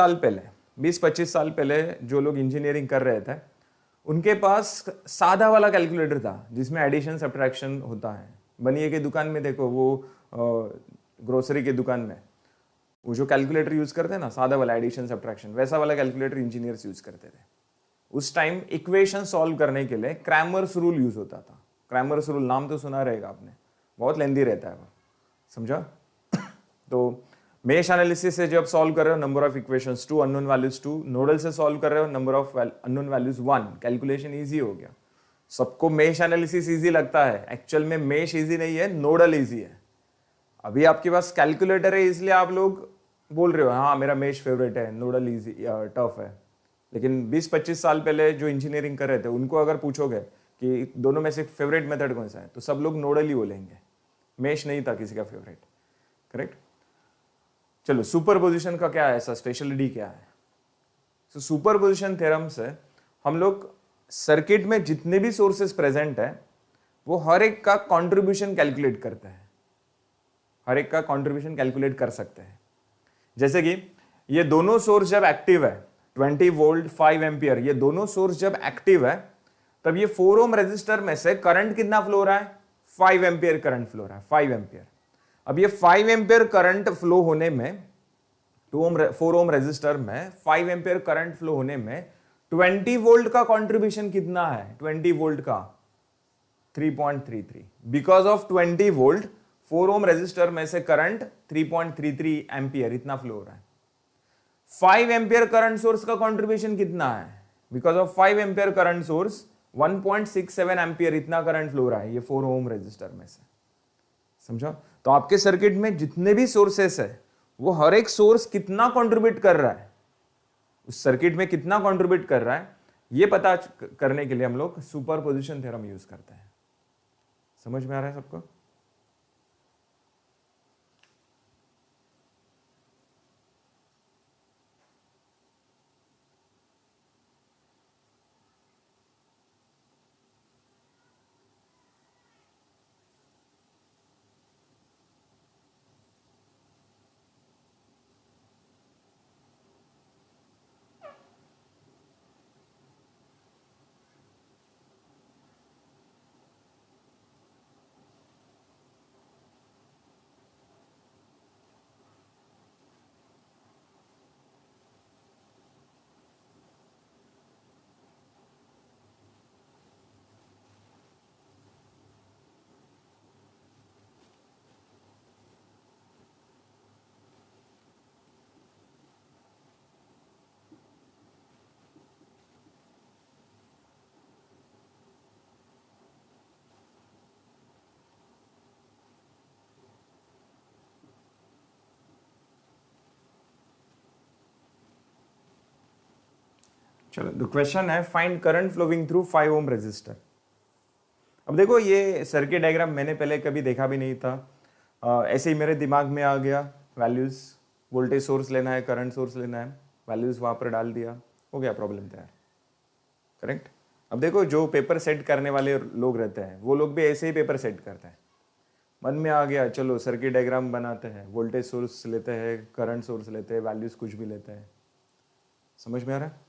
साल पहले जो लोग इंजीनियरिंग कर रहे थे उनके पास सादा वाला कैलकुलेटर था जिसमें एडिशन सब्ट्रैक्शन होता है। बनिए की दुकान में देखो, वो ग्रोसरी के दुकान में वो जो कैलकुलेटर यूज करते हैं ना, सादा वाला एडिशन सब्ट्रैक्शन, वैसा वाला कैलकुलेटर इंजीनियर्स यूज करते थे। उस टाइम इक्वेशन सॉल्व करने के लिए क्रैमर्स रूल यूज होता था। क्रैमर्स रूल नाम तो सुना रहेगा आपने, बहुत लेंदी रहता है वो। समझा? तो मेश एनालिसिस से जब सॉल्व कर रहे हो number of equations 2, unknown values 2, nodal से सॉल्व कर रहे हो number of unknown values 1, calculation easy हो गया। सबको मेश एनालिसिस इजी लगता है, एक्चुअल में मेश इजी नहीं है, नोडल इजी है। अभी आपके पास कैलकुलेटर है इसलिए आप लोग बोल रहे हो हाँ मेरा मेश फेवरेट है, नोडल इजी टफ है। लेकिन 20-25 साल पहले जो इंजीनियरिंग कर रहे थे उनको अगर पूछोगे कि दोनों में से फेवरेट मेथड कौन सा है, तो सब लोग नोडल ही बोलेंगे, मेश नहीं था किसी का फेवरेट, करेक्ट। चलो सुपरपोजिशन का क्या है, ऐसा स्पेशलिटी क्या है? तो सुपरपोजिशन थ्योरम से हम लोग सर्किट में जितने भी सोर्सेस प्रेजेंट है वो हर एक का कंट्रीब्यूशन कैलकुलेट करते हैं, हर एक का कंट्रीब्यूशन कैलकुलेट कर सकते हैं। जैसे कि ये दोनों सोर्स जब एक्टिव है 20 वोल्ट 5 एम्पियर, ये दोनों सोर्स जब एक्टिव है तब ये 4 ओम रेजिस्टर में से करंट कितना फ्लो हो रहा है, 5 एम्पियर करंट फ्लो हो रहा है, 5 एम्पियर। अब ये 5 एम्पियर करंट फ्लो होने में 4 ओम रेजिस्टर में 5 एम्पियर करंट फ्लो होने में 20 वोल्ट का कंट्रीब्यूशन कितना है, 20 वोल्ट का 3.33। Because of 20 volt 4 ohm resistor में से करंट 3.33 एम्पियर इतना फ्लो हो रहा है। 5 एम्पियर करंट सोर्स का कंट्रीब्यूशन कितना है, because of 5 ampere current source 1.67 ampere इतना करंट फ्लो हो रहा है ये 4 ओम रेजिस्टर में से। समझा? तो आपके सर्किट में जितने भी सोर्सेस है वो हर एक सोर्स कितना कंट्रीब्यूट कर रहा है, उस सर्किट में कितना कंट्रीब्यूट कर रहा है, ये पता करने के लिए हम लोग सुपरपोजिशन थ्योरम यूज करते हैं। समझ में आ रहा है सबको? चलो द क्वेश्चन है find current flowing through 5 ohm resistor. अब देखो ये सर्किट डायग्राम मैंने पहले कभी देखा भी नहीं था, ऐसे ही मेरे दिमाग में आ गया, वैल्यूज वोल्टेज सोर्स लेना है, करंट सोर्स लेना है, वैल्यूज वहां पर डाल दिया, हो गया प्रॉब्लम तैयार, करेक्ट। अब देखो जो पेपर सेट करने वाले लोग रहते हैं वो लोग भी ऐसे ही पेपर सेट करते हैं, मन में आ गया चलो सर्किट डायग्राम बनाते हैं, वोल्टेज सोर्स लेते हैं, करंट सोर्स लेते हैं, वैल्यूज कुछ भी लेते हैं। समझ में आ रहा है?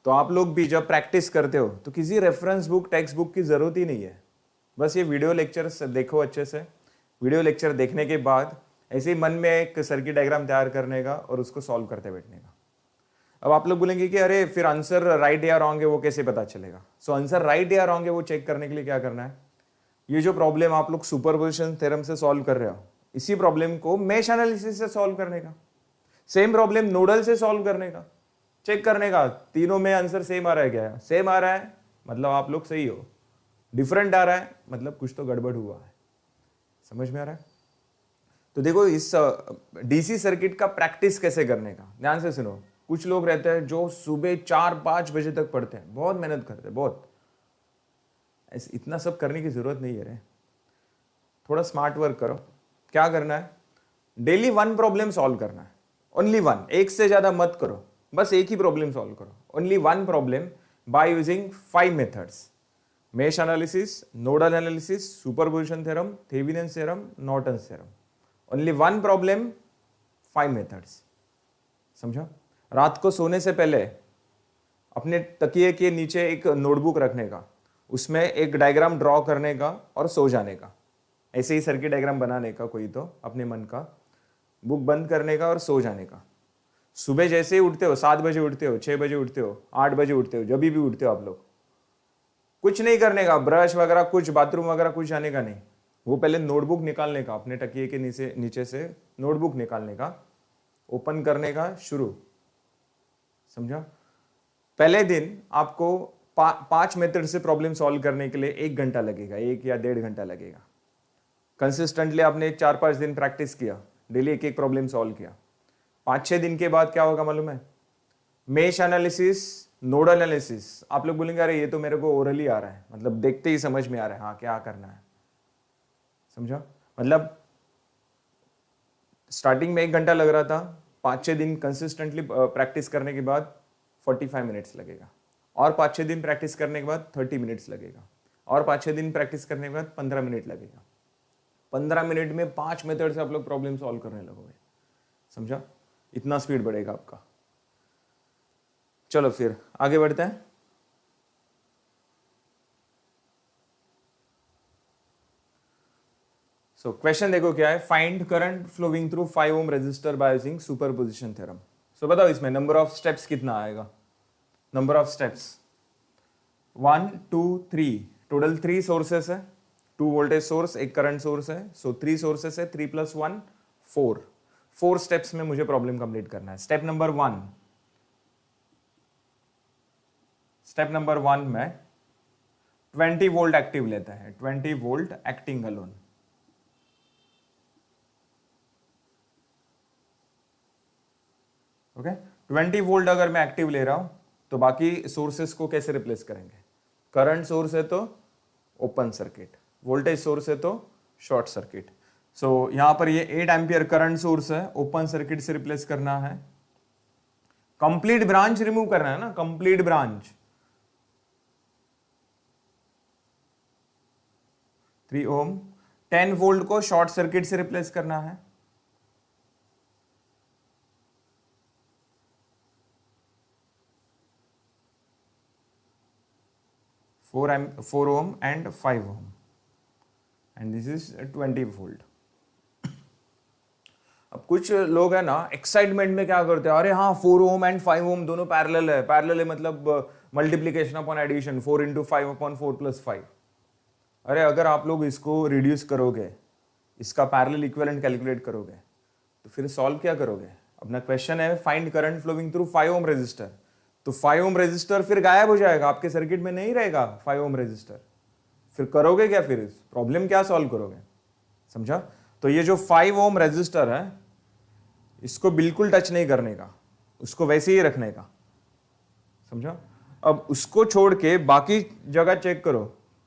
तो आप लोग भी जब प्रैक्टिस करते हो तो किसी रेफरेंस बुक टेक्स्ट बुक की जरूरत ही नहीं है, बस ये वीडियो लेक्चर देखो अच्छे से, वीडियो लेक्चर देखने के बाद ऐसे ही मन में एक सर्किट डायग्राम तैयार करने का और उसको सॉल्व करते बैठने का। अब आप लोग बोलेंगे कि अरे फिर आंसर राइट या रॉन्ग है वो कैसे पता चलेगा? सो आंसर राइट या रॉन्ग है वो चेक करने के लिए क्या करना है, ये जो प्रॉब्लम आप लोग सुपरपोजिशन थ्योरम से सॉल्व कर रहे हो, इसी प्रॉब्लम को मेश एनालिसिस से सॉल्व करने का, सेम प्रॉब्लम नोडल से सॉल्व करने का, चेक करने का तीनों में आंसर सेम आ रहा है क्या? सेम आ रहा है मतलब आप लोग सही हो, डिफरेंट आ रहा है मतलब कुछ तो गड़बड़ हुआ है। समझ में आ रहा है? तो देखो इस डीसी सर्किट का प्रैक्टिस कैसे करने का, ध्यान से सुनो। कुछ लोग रहते हैं जो सुबह 4-5 बजे तक पढ़ते हैं, बहुत मेहनत करते हैं, बहुत, इतना सब करने की जरूरत नहीं है रे, थोड़ा स्मार्ट वर्क करो। क्या करना है, डेली 1 प्रॉब्लम सॉल्व करना है, ओनली 1, एक से ज्यादा मत करो, बस एक ही प्रॉब्लम सॉल्व करो, only 1 problem by using 5 methods, mesh analysis, nodal analysis, superposition theorem, Thevenin theorem, Norton's theorem, only 1 problem 5 methods. समझा? रात को सोने से पहले अपने तकिए के नीचे एक नोटबुक रखने का, उसमें एक डायग्राम ड्रॉ करने का और सो जाने का, ऐसे ही सर्किट डायग्राम बनाने का कोई तो अपने मन का, बुक बंद करने का और सो जाने का। सुबह जैसे ही उठते हो, 7 बजे उठते हो, 6 बजे उठते हो, 8 बजे उठते हो, जब भी उठते हो आप लोग, कुछ नहीं करने का, ब्रश वगैरह कुछ, बाथरूम वगैरह कुछ जाने का नहीं, वो पहले नोटबुक निकालने का, अपने तकिए के नीचे से नोटबुक निकालने का, ओपन करने का, शुरू। समझा? पहले दिन आपको 5 मेथड से प्रॉब्लम सॉल्व करने के लिए 1 घंटा लगेगा, 1 या 1.5 घंटा लगेगा। कंसिस्टेंटली आपने 4-5 दिन प्रैक्टिस किया, डेली एक प्रॉब्लम सॉल्व किया, 5-6 दिन के बाद क्या होगा मालूम है? मेश एनालिसिस नोडल एनालिसिस, आप लोग बोलेंगे अरे ये तो मेरे को ओरली आ रहा है, मतलब देखते ही समझ में आ रहा है हाँ क्या करना है, समझा? मतलब स्टार्टिंग में 1 घंटा लग रहा था, 5-6 दिन कंसिस्टेंटली प्रैक्टिस करने के बाद 45 मिनट्स लगेगा, और 5-6 दिन प्रैक्टिस करने के बाद 30 मिनट्स लगेगा, और 5-6 दिन प्रैक्टिस करने के बाद 15 मिनट लगेगा। 15 मिनट में 5 मेथड से आप लोग प्रॉब्लम सॉल्व करने लगोगे, समझा? इतना स्पीड बढ़ेगा आपका। चलो फिर आगे बढ़ते हैं। सो क्वेश्चन देखो क्या है, find current flowing through 5 ohm resistor by using superposition theorem. So बताओ इसमें नंबर ऑफ स्टेप्स कितना आएगा? Number of steps 1 2 3, total 3 sources है, 2 वोल्टेज सोर्स, 1 करंट सोर्स है, सो 3 सोर्सेस है, 3 + 1 4 स्टेप्स में मुझे प्रॉब्लम कंप्लीट करना है। स्टेप नंबर 1 में 20 वोल्ट एक्टिव लेता है, 20 volt acting alone. Okay, 20 volt अगर मैं एक्टिव ले रहा हूं तो बाकी सोर्सेस को कैसे रिप्लेस करेंगे? करंट सोर्स है तो ओपन सर्किट, वोल्टेज सोर्स है तो शॉर्ट सर्किट। सो यहां पर ये 8 एम्पियर करंट सोर्स है, ओपन सर्किट से रिप्लेस करना है। कंप्लीट ब्रांच रिमूव करना है ना, कंप्लीट ब्रांच 3 ओम। 10 वोल्ट को शॉर्ट सर्किट से रिप्लेस करना है। Four ohm and 5 ohm, and this is 20 volt. अब कुछ लोग है ना एक्साइटमेंट में क्या करते हैं, अरे हाँ 4 ओम एंड 5 ओम दोनों पैरेलल है, पैरेलल है मतलब मल्टीप्लीकेशन अपॉन एडिशन, 4 × 5 अपॉन 4 + 5। अरे अगर आप लोग इसको रिड्यूस करोगे, इसका पैरेलल इक्विवेलेंट कैलकुलेट करोगे, तो फिर सॉल्व क्या करोगे? अपना क्वेश्चन है find current flowing through 5 ohm resistor, तो 5 ओम रेजिस्टर फिर गायब हो जाएगा, आपके सर्किट में नहीं रहेगा 5 ओम रेजिस्टर। फिर करोगे क्या? फिर प्रॉब्लम क्या सॉल्व करोगे? समझा? तो ये जो 5 ओम रेजिस्टर है इसको बिल्कुल टच नहीं करने का, उसको वैसे ही रखने का, समझा? अब उसको छोड़ के बाकी जगह चेक करो,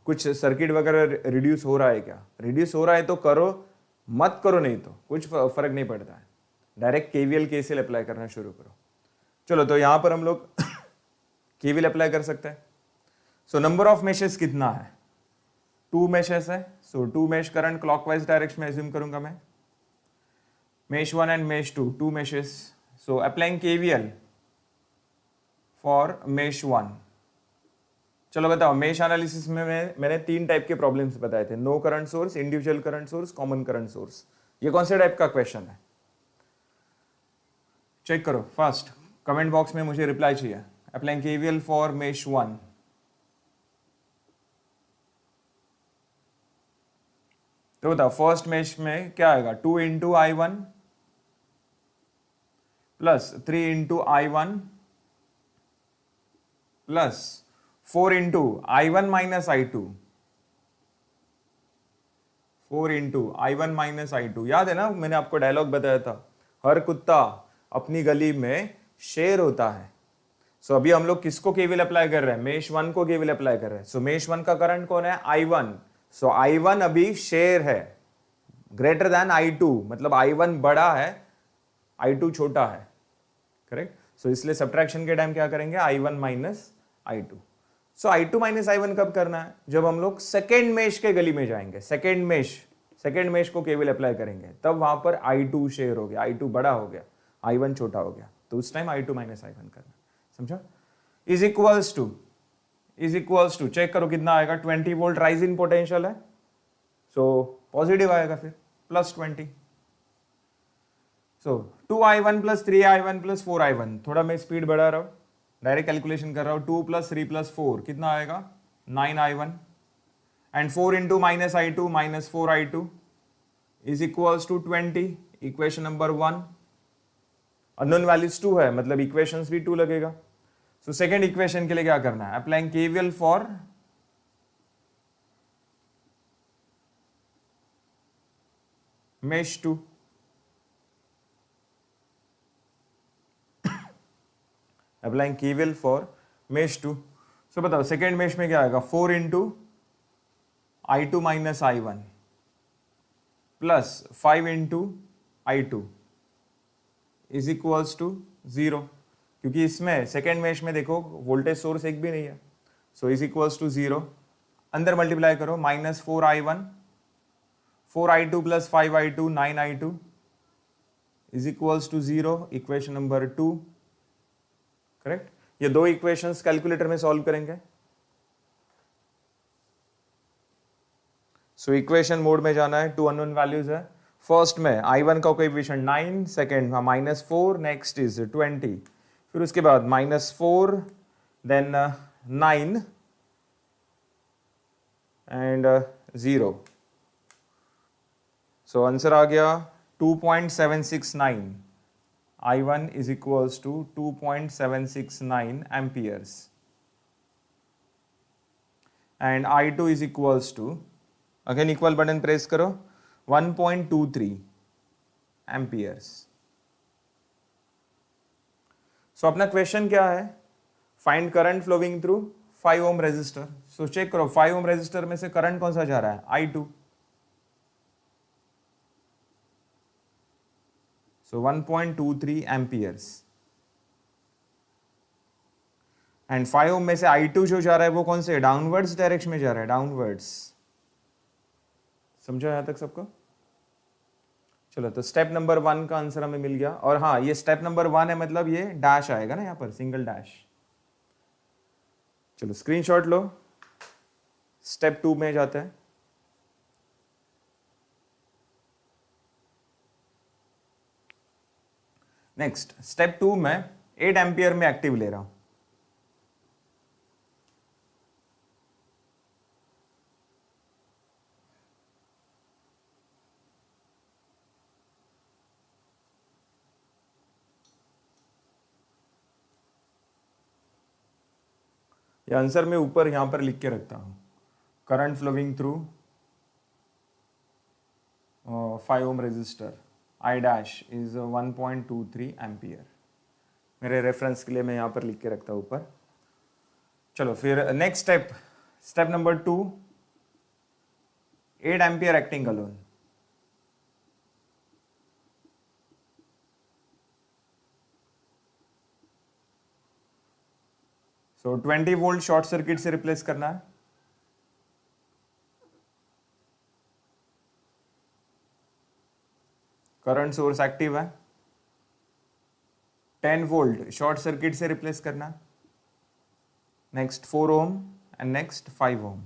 कुछ सर्किट वगैरह रिड्यूस हो रहा है क्या? रिड्यूस हो रहा है तो करो, मत करो नहीं तो कुछ फर्क नहीं पड़ता है। डायरेक्ट केवीएल केसीएल अप्लाई करना शुरू करो। चलो तो यहां पर हम लोग केवीएल अप्लाई कर सकते हैं। सो नंबर ऑफ मेशेस कितना है? 2 मेशेस है, सो 2 मेश करंट क्लॉकवाइज डायरेक्शन में एज्यूम करूंगा मैं। Mesh 1 and mesh 2, 2 meshes, so applying KVL for mesh 1। चलो बताओ, मेश एनालिसिस में मैंने 3 टाइप के प्रॉब्लम्स बताए थे, no current source, individual current source, common current source. ये कौन से टाइप का क्वेश्चन है? चेक करो, फर्स्ट कमेंट बॉक्स में मुझे रिप्लाई चाहिए। अप्लाइंग KVL फॉर मेश 1, तो बताओ फर्स्ट मेश में क्या आएगा? 2 × I1 plus 3 × I1 plus 4 × I1 - I2, 4 × I1 - I2। याद है ना, मैंने आपको डायलॉग बताया था, हर कुत्ता अपनी गली में शेर होता है। सो अभी हम लोग किसको केवीएल अप्लाई कर रहे हैं? मेश 1 को केवीएल अप्लाई कर रहे हैं। सो मेश 1 का करंट कौन है? I1। सो I1 अभी शेर है, ग्रेटर देन I2, मतलब I1 बड़ा है, I2 छोटा है, करेक्ट? सो इसलिए सब्ट्रैक्शन के टाइम क्या करेंगे? I1 - I2। सो I2 - I1 कब करना है? जब हम लोग सेकेंड मेश के गली में जाएंगे, सेकेंड मेश को केवल अप्लाई करेंगे, तब वहां पर I2 शेयर हो गया, I2 बड़ा हो गया, I1 छोटा हो गया, तो उस टाइम I2 - I1 करना। समझा? इज इक्वल्स टू चेक करो कितना आएगा? 20 वोल्ट राइज इन पोटेंशियल है, सो पॉजिटिव आएगा, फिर +20। सो 2I1 + 3I1 + 4I1, थोड़ा मैं स्पीड बढ़ा रहा हूं, डायरेक्ट कैलकुलेशन कर रहा हूं। 2 + 3 + 4 कितना आएगा? 9I1, and 4 × -I2 - 4I2 is equals to 20। Equation number 1, unknown values 2 है, मतलब इक्वेशंस भी 2 लगेगा। सो सेकेंड इक्वेशन के लिए क्या करना है? Applying KVL for mesh 2। Applying KVL for mesh 2। So बताओ सेकेंड मेश में क्या आएगा, 4 into I2 minus I1 plus 5 into I2 is equals to 0, क्योंकि इसमें सेकेंड मेश में देखो वोल्टेज सोर्स एक भी नहीं है, सो इज इक्वल्स टू 0। अंदर मल्टीप्लाई करो, minus 4I1 4I2 plus 5I2 9I2 is equals to 0, equation number 2। Correct. ये दो इक्वेशंस कैलकुलेटर में सॉल्व करेंगे। सो इक्वेशन मोड में जाना है, 2 अननोन वैल्यूज है। फर्स्ट में I1 का कोएफिशिएंट 9, सेकेंड -4, नेक्स्ट इज 20, फिर उसके बाद -4 देन 9 एंड 0। सो आंसर आ गया 2.769। I1 is equals to 2.769 amperes and I2 is equals to, again equal button press करो, 1.23 amperes। सो अपना क्वेश्चन क्या है, find current flowing through 5 ohm resistor. So check करो 5 ohm resistor में से current कौन सा जा रहा है, I2। So 1.23 amperes एंड 5 ओम में से I2 जो जा रहा है वो कौन से, डाउनवर्ड्स डायरेक्शन में जा रहा है, डाउनवर्ड्स। समझो यहां तक सबको। चलो तो स्टेप नंबर 1 का आंसर हमें मिल गया। और हाँ, ये स्टेप नंबर 1 है, मतलब ये डैश आएगा ना यहां पर, सिंगल डैश। चलो स्क्रीनशॉट लो, स्टेप 2 में जाते हैं। नेक्स्ट स्टेप 2 में 8 एम्पियर में एक्टिव ले रहा हूं। ये आंसर मैं ऊपर यहां पर लिख के रखता हूं, current flowing through 5 ohm resistor I dash is 1.23 ampere. मेरे रेफरेंस के लिए मैं यहां पर लिख के रखता हूं ऊपर। चलो फिर next step, step number 2, 8 ampere acting alone. So 20 volt short circuit से रिप्लेस करना है। करंट सोर्स एक्टिव है, 10 वोल्ट शॉर्ट सर्किट से रिप्लेस करना। Next 4 ohm and next 5 ohm,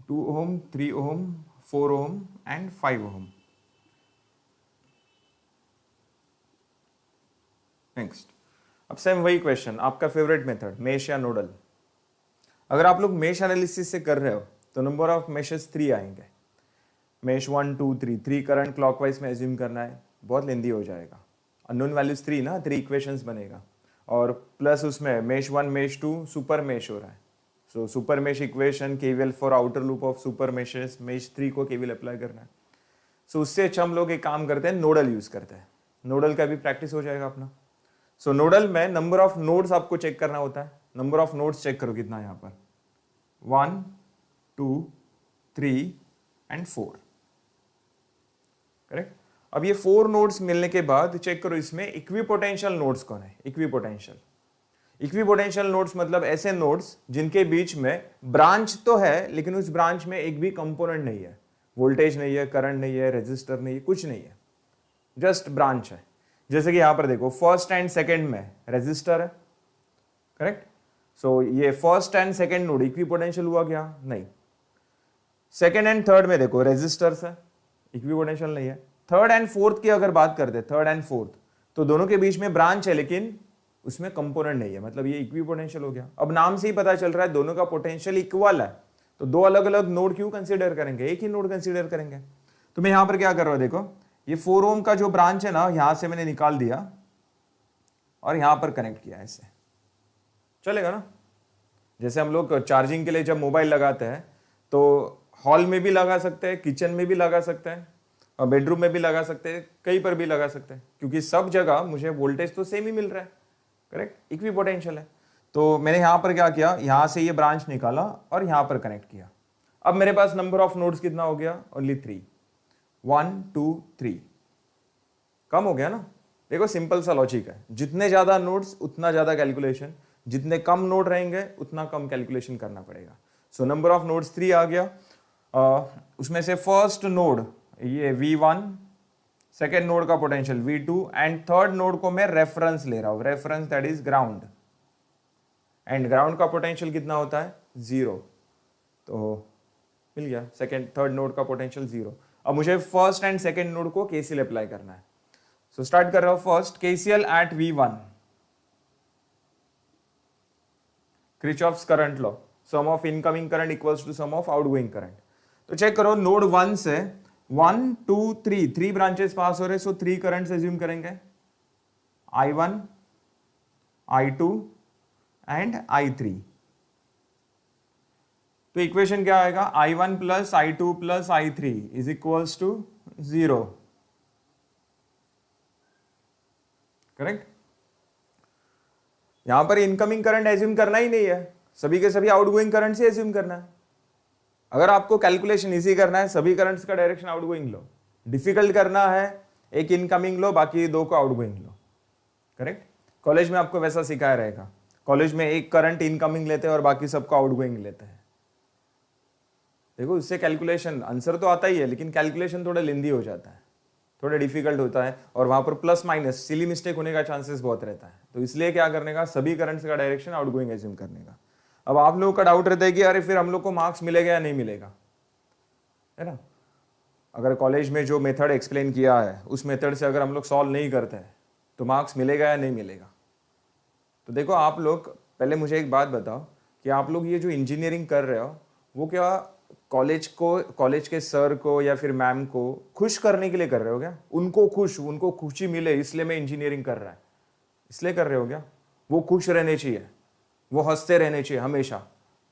2 ohm, 3 ohm, 4 ohm and 5 ohm. Next अब सेम वही question, आपका favourite method mesh या नोडल। अगर आप लोग मेश एनालिसिस से कर रहे हो तो नंबर ऑफ मेशेस 3 आएंगे। मेश 1 2 3, 3 करंट क्लॉकवाइज में एज्यूम करना है, बहुत लेंदी हो जाएगा। अननोन वैल्यूज 3 ना, 3 इक्वेशंस बनेगा। और प्लस उसमें मेश 1 मेश 2 सुपर मेश हो रहा है। So super mesh equation, KVL for outer loop of super meshes, mesh 3 को केवीएल अप्लाई करना है। सो उससे अच्छा हम लोग एक काम करते हैं, नोडल यूज करते हैं। नोडल का भी प्रैक्टिस हो जाएगा अपना। सो नोडल में नंबर ऑफ नोड्स आपको चेक करना होता है। नंबर ऑफ नोड्स चेक करो कितना है यहाँ पर, 1 2 3 एंड 4। करेक्ट। अब ये 4 नोड्स मिलने के बाद चेक करो इसमें इक्विपोटेंशियल नोड्स कौन है। इक्विपोटेंशियल नोड्स मतलब ऐसे नोड्स जिनके बीच में ब्रांच तो है लेकिन उस ब्रांच में एक भी कंपोनेंट नहीं है, वोल्टेज नहीं है, करंट नहीं है, रेजिस्टर नहीं है, कुछ नहीं है, जस्ट ब्रांच है। जैसे कि यहां पर देखो फर्स्ट एंड सेकेंड में रेजिस्टर है। करेक्ट। सो ये first and second node equipotential हुआ क्या, नहीं। सेकेंड एंड थर्ड में देखो रेजिस्टर्स है, इक्विपोटेंशियल नहीं है। थर्ड एंड फोर्थ की अगर बात करते, थर्ड एंड फोर्थ, तो दोनों के बीच में ब्रांच है लेकिन उसमें कंपोनेंट नहीं है, मतलब ये इक्विपोटेंशियल हो गया। अब नाम से ही पता चल रहा है दोनों का पोटेंशियल इक्वल है, तो दो अलग अलग नोड क्यों कंसीडर करेंगे, एक ही नोड कंसीडर करेंगे। तो मैं यहां पर क्या कर रहा हूं, देखो ये 4 ओम का जो ब्रांच है ना, यहां से मैंने निकाल दिया और यहां पर कनेक्ट किया, ऐसे चलेगा ना। जैसे हम लोग चार्जिंग के लिए जब मोबाइल लगाते हैं तो हॉल में भी लगा सकते हैं, किचन में भी लगा सकते हैं। और बेडरूम में भी लगा सकते हैं, कहीं पर भी लगा सकते हैं, क्योंकि सब जगह मुझे वोल्टेज तो सेम ही मिल रहा है, करेक्ट, इक्वी पोटेंशियल है। तो मैंने यहां पर क्या किया, यहां से ये ब्रांच निकाला और यहां पर कनेक्ट किया। अब मेरे पास नंबर ऑफ नोड्स कितना हो गया, ओनली 3, 1 2 3, कम हो गया ना। देखो सिंपल सा लॉजिक है, जितने ज्यादा नोड्स उतना ज्यादा कैलकुलेशन, जितने कम नोड रहेंगे उतना कम कैलकुलेशन करना पड़ेगा। सो नंबर ऑफ नोड्स 3 आ गया। उसमें से फर्स्ट नोड ये V1, सेकेंड नोड का potential V2 and third node को मैं रेफरेंस ले रहा हूं, reference that is ground, and ground का पोटेंशियल कितना होता है, 0, तो मिल गया सेकेंड थर्ड नोड का पोटेंशियल 0। अब मुझे फर्स्ट एंड सेकेंड नोड को केसीएल अप्लाई करना है। सो स्टार्ट कर रहा हूं, first KCL eight V1, Kirchhoff's current law, sum of incoming current equals to sum of outgoing current. तो चेक करो, नोड 1 से 1 2 3 3 ब्रांचेस पास हो रहे, सो 3 करंट एज्यूम करेंगे, I1 I2 एंड I3। तो इक्वेशन क्या आएगा, I1 plus I2 plus I3 is equals to 0, correct. यहां पर इनकमिंग करंट एज्यूम करना ही नहीं है, सभी के सभी आउटगोइंग करंट से एज्यूम करना है। अगर आपको कैलकुलेशन इजी करना है, सभी करंट्स का डायरेक्शन आउटगोइंग लो, डिफिकल्ट करना है एक इनकमिंग लो, बाकी 2 को आउटगोइंग लो, करेक्ट। कॉलेज में आपको वैसा सिखाया रहेगा, कॉलेज में एक करंट इनकमिंग लेते हैं और बाकी सबको आउटगोइंग लेते हैं। देखो इससे कैलकुलेशन, आंसर तो आता ही है लेकिन कैलकुलेशन थोड़ा लेंदी हो जाता है, थोड़ा डिफिकल्ट होता है, और वहां पर प्लस माइनस सिली मिस्टेक होने का चांसेस बहुत रहता है। तो इसलिए क्या करने का, सभी करंट्स का डायरेक्शन आउटगोइंग एज्यूम करने का। अब आप लोगों का डाउट रहता है कि अरे फिर हम लोग को मार्क्स मिलेगा या नहीं मिलेगा, है ना। अगर कॉलेज में जो मेथड एक्सप्लेन किया है उस मेथड से अगर हम लोग सॉल्व नहीं करते हैं तो मार्क्स मिलेगा या नहीं मिलेगा। तो देखो आप लोग, पहले मुझे एक बात बताओ कि आप लोग ये जो इंजीनियरिंग कर रहे हो वो क्या कॉलेज को, कॉलेज के सर को या फिर मैम को खुश करने के लिए कर रहे हो क्या, उनको खुशी मिले इसलिए मैं इंजीनियरिंग कर रहा है, इसलिए कर रहे हो क्या, वो खुश रहने चाहिए, वो हंसते रहने चाहिए हमेशा,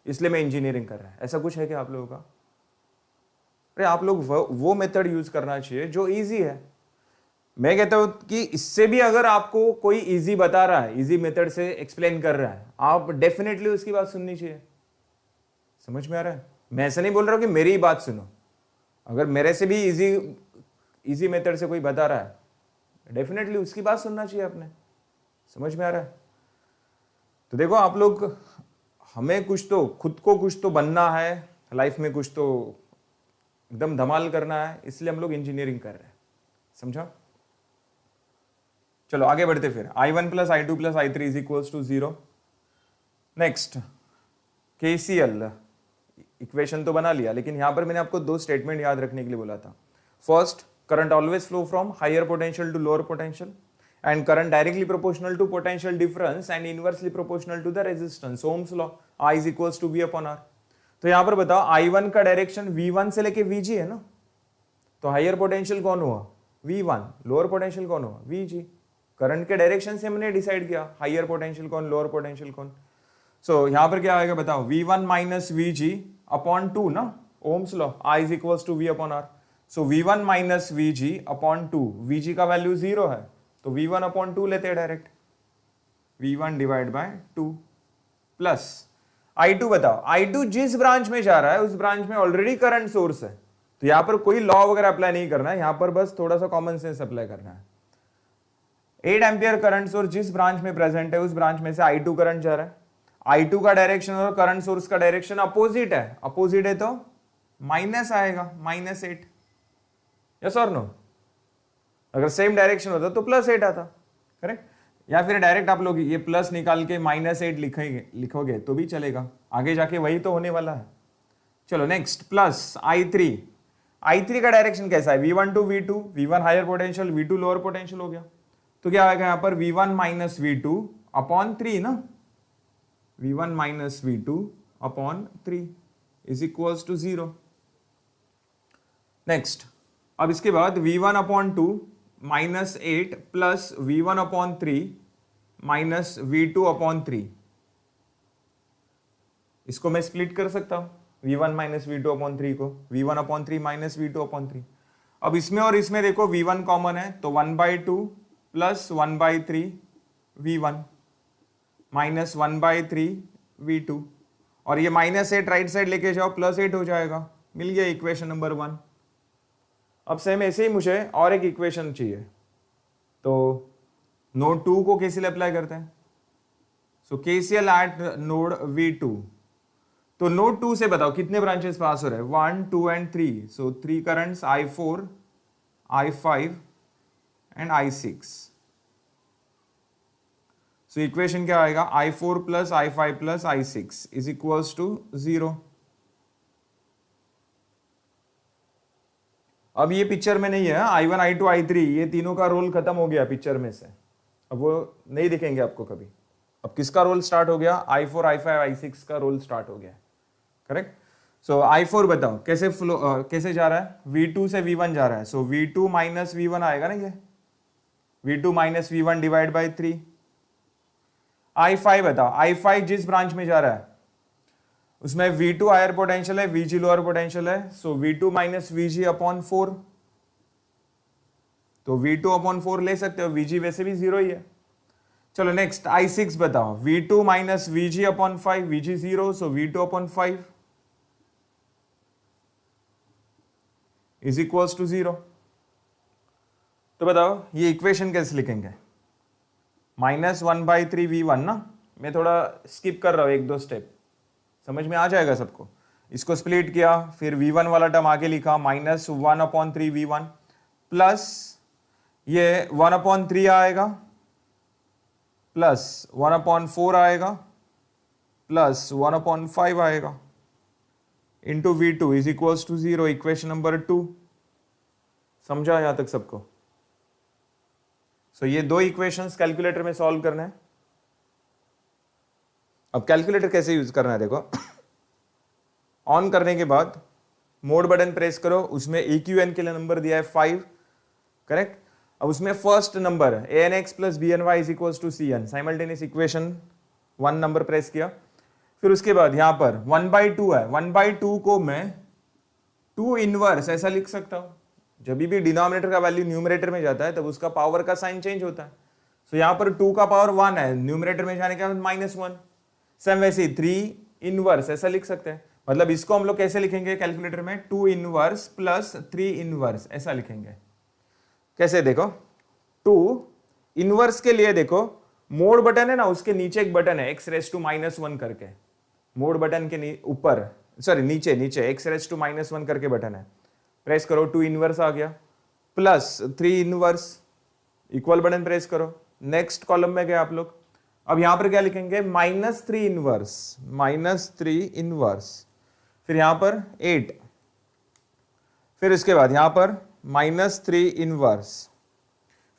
इसलिए मैं इंजीनियरिंग कर रहा है, ऐसा कुछ है क्या आप लोगों का। अरे आप लोग वो मेथड यूज करना चाहिए जो इजी है। मैं कहता हूं कि इससे भी अगर आपको कोई इजी बता रहा है, इजी मेथड से एक्सप्लेन कर रहा है, आप डेफिनेटली उसकी बात सुननी चाहिए। समझ में आ रहा है, मैं ऐसा नहीं बोल रहा हूं कि मेरी ही बात सुनो, अगर मेरे से भी इजी मेथड से कोई बता रहा है डेफिनेटली उसकी बात सुनना चाहिए आपने। समझ में आ रहा है। तो देखो आप लोग, हमें कुछ तो, खुद को कुछ तो बनना है लाइफ में, कुछ तो एकदम धमाल करना है, इसलिए हम लोग इंजीनियरिंग कर रहे हैं, समझा। चलो आगे बढ़ते फिर, I1 plus I2 plus I3 is equals to 0। Next KCL, equation तो बना लिया, लेकिन यहां पर मैंने आपको 2 स्टेटमेंट याद रखने के लिए बोला था। First, current always flow from higher potential to lower potential, and current directly proportional to potential difference and inversely proportional to the resistance, Ohm's law, I is equals to V upon R। तो यहां पर बताओ I1 का direction V1 से लेके VG है ना, तो हायर पोटेंशियल कौन हुआ, V1, लोअर पोटेंशियल कौन हुआ, VG। करंट के डायरेक्शन से हमने डिसाइड किया हायर पोटेंशियल कौन, लोअर पोटेंशियल कौन। सो यहां पर क्या आएगा बताओ, V1 माइनस VG अपॉन 2 ना, Ohm's law, I is equals to V upon R। So V1 minus VG upon 2, VG का वैल्यू 0 है तो V1 अपॉन 2 लेते हैं direct, V1 divide by 2 plus I2 बताओ, I2 जिस ब्रांच में जा रहा है उस ब्रांच में ऑलरेडी करंट सोर्स है, तो यहां पर कोई लॉ वगैरह अप्लाई नहीं करना है, यहां पर बस थोड़ा सा कॉमन सेंस अप्लाई करना है। 8 एम्पियर करंट सोर्स जिस ब्रांच में प्रेजेंट है उस ब्रांच में से I2 करंट जा रहा है, I2 का डायरेक्शन और करंट सोर्स का डायरेक्शन अपोजिट है, अपोजिट है तो माइनस आएगा, -8, यस और नो। अगर सेम डायरेक्शन होता तो +8 आता, करेक्ट। या फिर डायरेक्ट आप लोग ये प्लस निकाल के -8 लिखोगे तो भी चलेगा, आगे जाके वही तो होने वाला है। चलो नेक्स्ट, प्लस I3 का डायरेक्शन कैसा है, V1 to V2, V1 higher potential, V2 lower potential हो गया, तो क्या आएगा यहां पर V1 माइनस V2 अपॉन 3 ना, V1 minus V2 upon 3 is equals to 0। Next, अब इसके बाद V1 upon 2 -8 plus V1 upon 3 minus V2 upon 3, इसको मैं स्प्लिट कर सकता हूं, V1 माइनस V2 अपॉन 3 को, V1 upon 3 minus V2 upon 3। अब इसमें और इसमें देखो V1 कॉमन है, तो 1/2 प्लस 1/3 V1 माइनस 1/3 V2, और ये -8 राइट साइड लेके जाओ +8 हो जाएगा। मिल गया इक्वेशन नंबर 1। अब सेम ऐसे ही मुझे और एक इक्वेशन चाहिए, तो नोड 2 को केसीएल अप्लाई करते हैं। सो केसीएल एट नोड V2, तो नोड 2 से बताओ कितने ब्रांचेस पास हो रहे हैं, 1, 2 and 3। So 3 currents I4, I5 and I6। So equation क्या आएगा, I4 plus I5 plus I6 is equals to 0। अब ये पिक्चर में नहीं है, I1, I2, I3 ये तीनों का रोल खत्म हो गया पिक्चर में से, अब वो नहीं दिखेंगे आपको कभी। अब किसका रोल स्टार्ट हो गया, I4, I5, I6 का रोल स्टार्ट हो गया, करेक्ट। सो I4 बताओ कैसे फ्लो कैसे जा रहा है, V2 से V1 जा रहा है। सो V2 माइनस V1 आएगा ना, ये V2 minus V1 divide by 3। I5 बताओ, I5 जिस ब्रांच में जा रहा है उसमें V2 हायर पोटेंशियल है, VG लोअर पोटेंशियल है। सो V2 माइनस VG अपॉन 4, तो V2 अपॉन 4 ले सकते हो, VG वैसे भी 0 ही है। चलो नेक्स्ट I6 बताओ, V2 minus VG upon 5, VG 0, so V2 upon 5 is equals to 0। तो बताओ ये इक्वेशन कैसे लिखेंगे, -1/3 V1 ना, मैं थोड़ा स्किप कर रहा हूं 1-2 स्टेप, समझ में आ जाएगा सबको। इसको स्प्लिट किया, फिर V1 वाला टर्म आगे लिखा, -1/3 V1 प्लस ये 1/3 आएगा, प्लस 1/4 आएगा, प्लस 1/5 आएगा, into V2 is equals to 0, equation number 2। समझा यहां तक सबको। सो ये 2 इक्वेशंस कैलकुलेटर में सॉल्व करना है। अब कैलकुलेटर कैसे यूज करना है देखो, ऑन करने के बाद मोड बटन प्रेस करो, उसमें EQN के लिए नंबर दिया है 5, करेक्ट। अब उसमें first number ANX plus BNY is equals to CN, simultaneous equation 1 number press किया। फिर उसके बाद यहां पर 1/2 है, 1/2 को मैं 2 इनवर्स ऐसा लिख सकता हूं। जब भी डिनोमिनेटर का वैल्यू न्यूमरेटर में जाता है तब उसका पावर का साइन चेंज होता है। सो यहां पर 2 का पावर 1 है, न्यूमरेटर में जाने के बाद -1। सेम वैसे ही 3 इनवर्स ऐसा लिख सकते हैं। मतलब इसको हम लोग कैसे लिखेंगे कैलकुलेटर में, 2 इनवर्स प्लस 3 इनवर्स ऐसा लिखेंगे। कैसे देखो, 2 इनवर्स के लिए देखो, मोड बटन है ना, उसके नीचे एक बटन है x⁻⁻1 करके, मोड बटन के ऊपर सॉरी नीचे x⁻⁻1 करके बटन है, प्रेस करो, 2 इनवर्स आ गया, plus 3 inverse, equal button press करो, नेक्स्ट कॉलम में गए आप लोग। अब यहां पर क्या लिखेंगे, -3 इनवर्स, फिर यहां पर 8, फिर इसके बाद यहां पर -3 इनवर्स,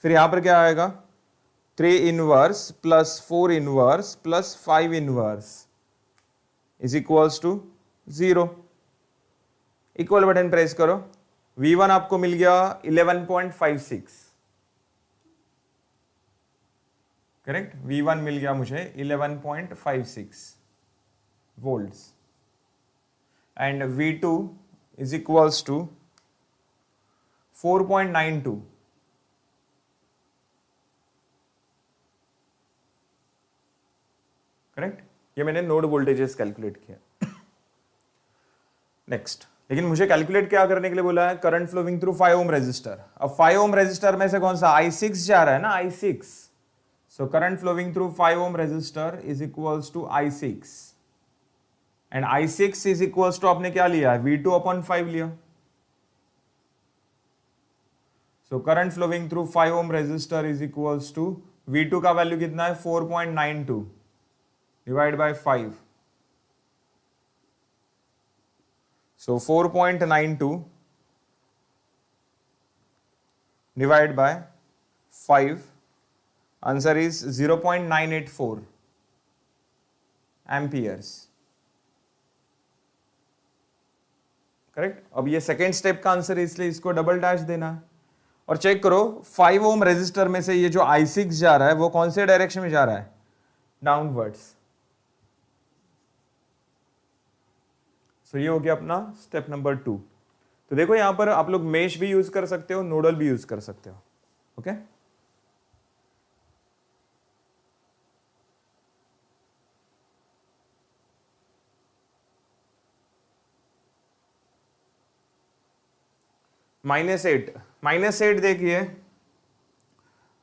फिर यहां पर क्या आएगा, 3 inverse plus 4 inverse plus 5 inverse is equals to 0। Equal button press करो, V1 आपको मिल गया 11.56, करेक्ट। V1 मिल गया मुझे 11.56 volts, and V2 is equals to 4.92, correct. ये मैंने नोड वोल्टेजेस कैलकुलेट किया। नेक्स्ट, लेकिन मुझे कैलकुलेट क्या करने के लिए बोला है, current flowing through 5 ohm resistor. अब 5 ओम रेजिस्टर में से कौन सा, I6 जा रहा है ना, I6। So current flowing through 5 ohm resistor is equals to I6, and I6 is equals to आपने क्या लिया, V2/5 लिया। So current flowing through 5 ohm resistor is equals to, V2 का वैल्यू कितना है, 4.92 divide by 5। So 4.92 divided by 5, answer is 0.984 amperes, correct. अब ये second step का आंसर है, इसलिए इसको डबल डैश देना है। और चेक करो 5 ओम रेजिस्टर में से ये जो I6 जा रहा है वो कौन से डायरेक्शन में जा रहा है, डाउनवर्ड्स। सो ये हो गया अपना स्टेप नंबर 2। तो देखो यहां पर आप लोग मेश भी यूज कर सकते हो, नोडल भी यूज कर सकते हो। ओके -8 देखिए,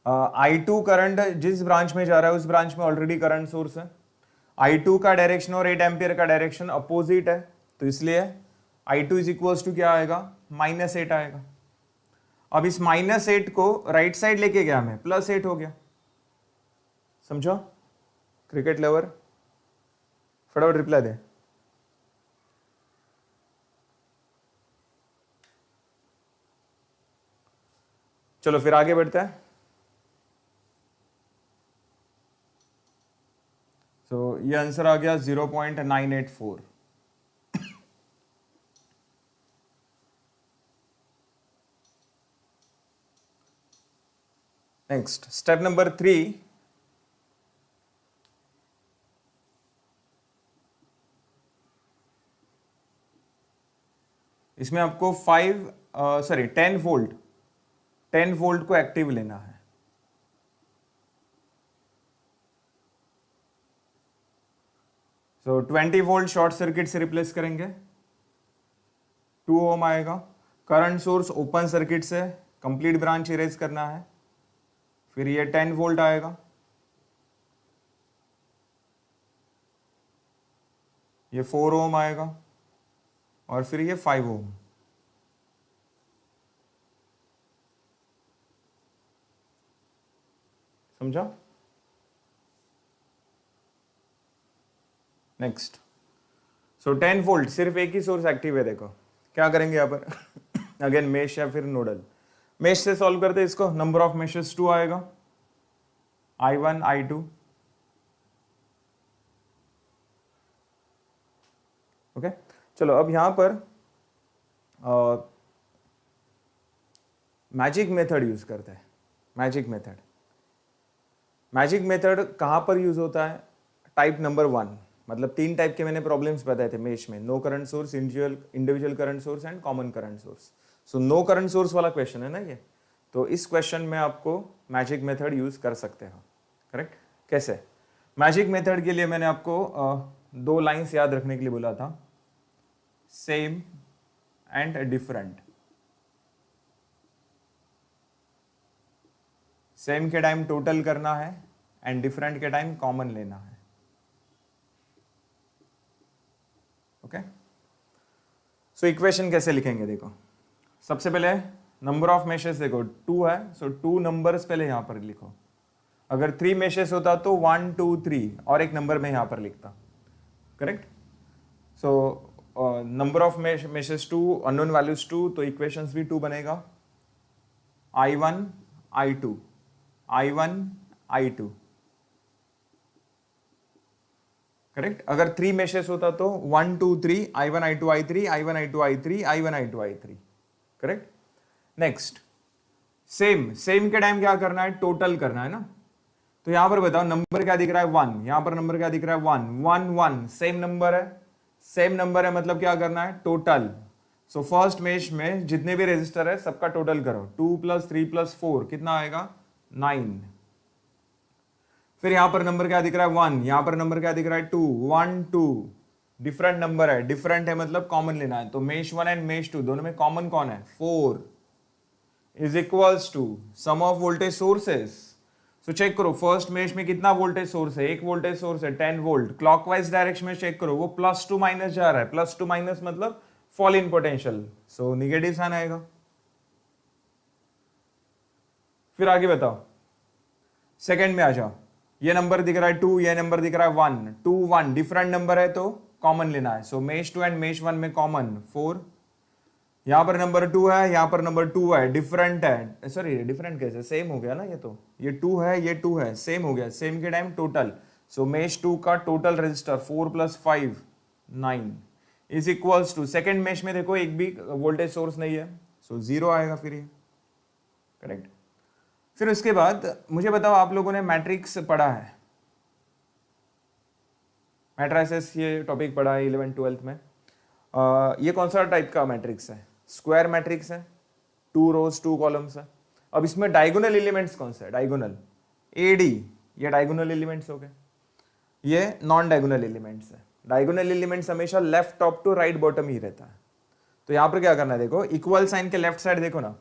I2 करंट जिस ब्रांच में जा रहा है उस ब्रांच में ऑलरेडी करंट सोर्स है। I2 का डायरेक्शन और 8 एम्पियर का डायरेक्शन अपोजिट है, तो इसलिए I2 इज इक्वल्स टू क्या आएगा, -8 आएगा। अब इस -8 को राइट साइड लेके गया मैं, +8 हो गया। समझो क्रिकेट लवर, फटाफट रिप्लाई दे। चलो फिर आगे बढ़ते हैं। तो ये आंसर आ गया 0.984। नेक्स्ट स्टेप नंबर 3, इसमें आपको 10 वोल्ट को एक्टिव लेना है। तो 20 वोल्ट शॉर्ट सर्किट से रिप्लेस करेंगे, 2 ओम आएगा। करंट सोर्स ओपन सर्किट से कंप्लीट ब्रांच इरेज करना है, फिर ये 10 वोल्ट आएगा, ये 4 ओम आएगा और फिर ये 5 ओम। समझा? नेक्स्ट, सो 10 वोल्ट, सिर्फ एक ही सोर्स एक्टिव है। देखो क्या करेंगे यहाँ पर अगेन मेश या फिर नोडल। मेश से सॉल्व करते हैं इसको, नंबर ऑफ मेशेस 2 आएगा, I1 I2। ओके चलो अब यहां पर मैजिक मेथड यूज करते हैं। मैजिक मेथड कहां पर यूज होता है, टाइप नंबर 1, मतलब 3 टाइप के मैंने प्रॉब्लम्स बताए थे मेश में, no current source, individual current source and common current source. So no current source वाला क्वेश्चन है ना ये, तो इस क्वेश्चन में आपको मैजिक मेथड यूज कर सकते हो। करेक्ट? कैसे? मैजिक मेथड के लिए मैंने आपको 2 लाइंस याद रखने के लिए बोला था, सेम एंड डिफरेंट। सेम के टाइम टोटल करना है एंड डिफरेंट के टाइम कॉमन लेना है। ओके सो इक्वेशन कैसे लिखेंगे, देखो सबसे पहले नंबर ऑफ मेशेस देखो 2 है, सो 2 नंबर्स पहले यहां पर लिखो। अगर 3 मेशेस होता तो 1 2 3 और एक नंबर में यहां पर लिखता। Correct? So number of meshes 2, unknown values 2, तो इक्वेशंस भी 2 बनेगा, I1 I2 I1 I2। Correct? अगर 3 मेशेस होता तो 1 2 3 I1 I2 I3 I1 I2 I3 I1 I2 I3। Correct? Next, same के टाइम क्या करना है, टोटल करना है ना। तो यहां पर बताओ नंबर क्या दिख रहा है, 1, यहां पर नंबर क्या दिख रहा है, 1 1 1, सेम नंबर है, मतलब क्या करना है, टोटल। सो फर्स्ट मेश में जितने भी रेजिस्टर है सबका टोटल करो, 2 + 3 + 4 कितना आएगा, 9। फिर यहां पर नंबर क्या दिख रहा है, 1, यहां पर नंबर क्या दिख रहा है, 2 1 2, डिफरेंट नंबर है, डिफरेंट है मतलब कॉमन लेना है, तो मेश 1 एंड मेश 2 दोनों में कॉमन कौन है, 4 is equals to sum of voltage sources. So check करो फर्स्ट मेश में कितना वोल्टेज सोर्स है, एक वोल्टेज सोर्स है 10 वोल्ट, क्लॉकवाइज डायरेक्शन में चेक करो वो प्लस टू माइनस जा रहा है, प्लस टू माइनस मतलब fall in potential, so negative sign आएगा। फिर आगे बताओ, सेकंड में आ जाओ, ये नंबर दिख रहा है 2, ये नंबर दिख रहा है 1, 2 1 डिफरेंट नंबर है तो कॉमन लेना है, सो मेश 2 एंड मेश 1 में कॉमन 4। यहां पर नंबर 2 है, यहां पर नंबर 2 है, डिफरेंट है, सॉरी डिफरेंट कैसे, सेम हो गया ना, ये तो ये 2 है ये 2 है, सेम हो गया, सेम के टाइम टोटल, सो मेश 2 का total resistor 4 + 5 9 is equals to, second mesh में देखो एक भी वोल्टेज सोर्स नहीं है, सो 0 आएगा फिर ये। करेक्ट? फिर उसके बाद मुझे बताओ आप लोगों ने मैट्रिक्स पढ़ा है, मैट्रिसेस ये टॉपिक पढ़ा है 11th 12th में। ये कौन सा टाइप का मैट्रिक्स है, स्क्वायर मैट्रिक्स है, 2 रोज 2 कॉलम्स है। अब इसमें डायगोनल एलिमेंट्स कौन सा है? डायगोनल AD, ये डायगोनल एलिमेंट्स हो गए, ये नॉन डायगोनल एलिमेंट्स है। डायगोनल एलिमेंट्स हमेशा left top to right bottom ही रहता है। तो यहां पर क्या करना है, देखो इक्वल साइन के लेफ्ट साइड देखो ना,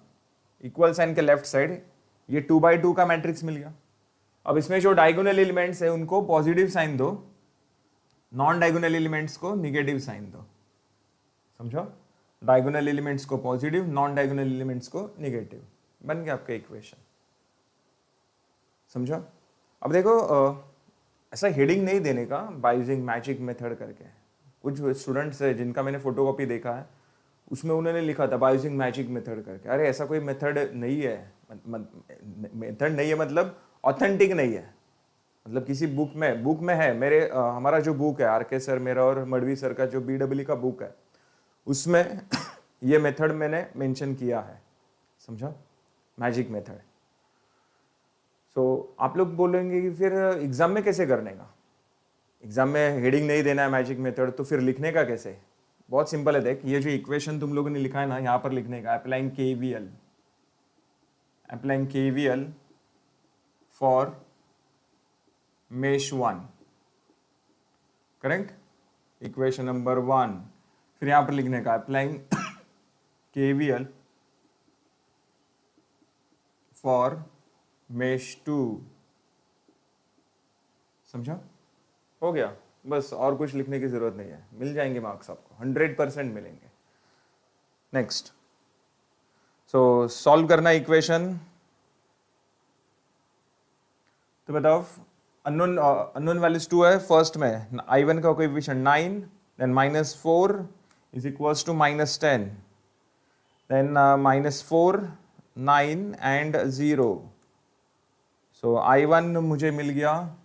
इक्वल साइन के लेफ्ट साइड ये 2x2 का मैट्रिक्स मिल गया। अब इसमें जो डायगोनल एलिमेंट्स है उनको पॉजिटिव साइन दो, नॉन डायगोनल एलिमेंट्स को निगेटिव साइन दो, समझो? डायगोनल एलिमेंट्स को पॉजिटिव, नॉन डायगोनल एलिमेंट्स को निगेटिव, बन गया आपका इक्वेशन, समझो? अब देखो ऐसा हेडिंग नहीं देने का बाय यूजिंग मैजिक मेथड करके। कुछ स्टूडेंट्स है जिनका मैंने फोटोकॉपी देखा है, उसमें उन्होंने लिखा था बाय यूजिंग मैजिक मेथड करके। अरे ऐसा कोई मेथड नहीं है, मेथड नहीं है मतलब ऑथेंटिक नहीं है, मतलब किसी बुक में है। मेरे हमारा जो बुक है RK सर मेरा और मडवी सर का जो BEE का बुक है, उसमें ये मेथड मैंने मेंशन किया है, समझा? Magic method. सो आप लोग बोलेंगे कि फिर एग्जाम में कैसे करने का? एग्जाम में हेडिंग नहीं देना है मैजिक मेथड, तो फिर लिखने का कैसे? बहुत सिंपल है, देख ये जो इक्वेशन तुम लोगों ने लिखा है ना, यहाँ पर लिखने का applying KVL for mesh 1, correct? Equation number 1। फिर यहां पर लिखने का अप्लाइंग KVL फॉर मेश 2, समझा? हो गया, बस और कुछ लिखने की जरूरत नहीं है, मिल जाएंगे मार्क्स आपको, 100% मिलेंगे। नेक्स्ट, सो सॉल्व करना इक्वेशन। तो बताओ, अननोन वैल्यूज 2 है, फर्स्ट में I1 का coefficient 9, then -4 is equals to -10, then -4, 9 and 0। So I1 मुझे मिल गया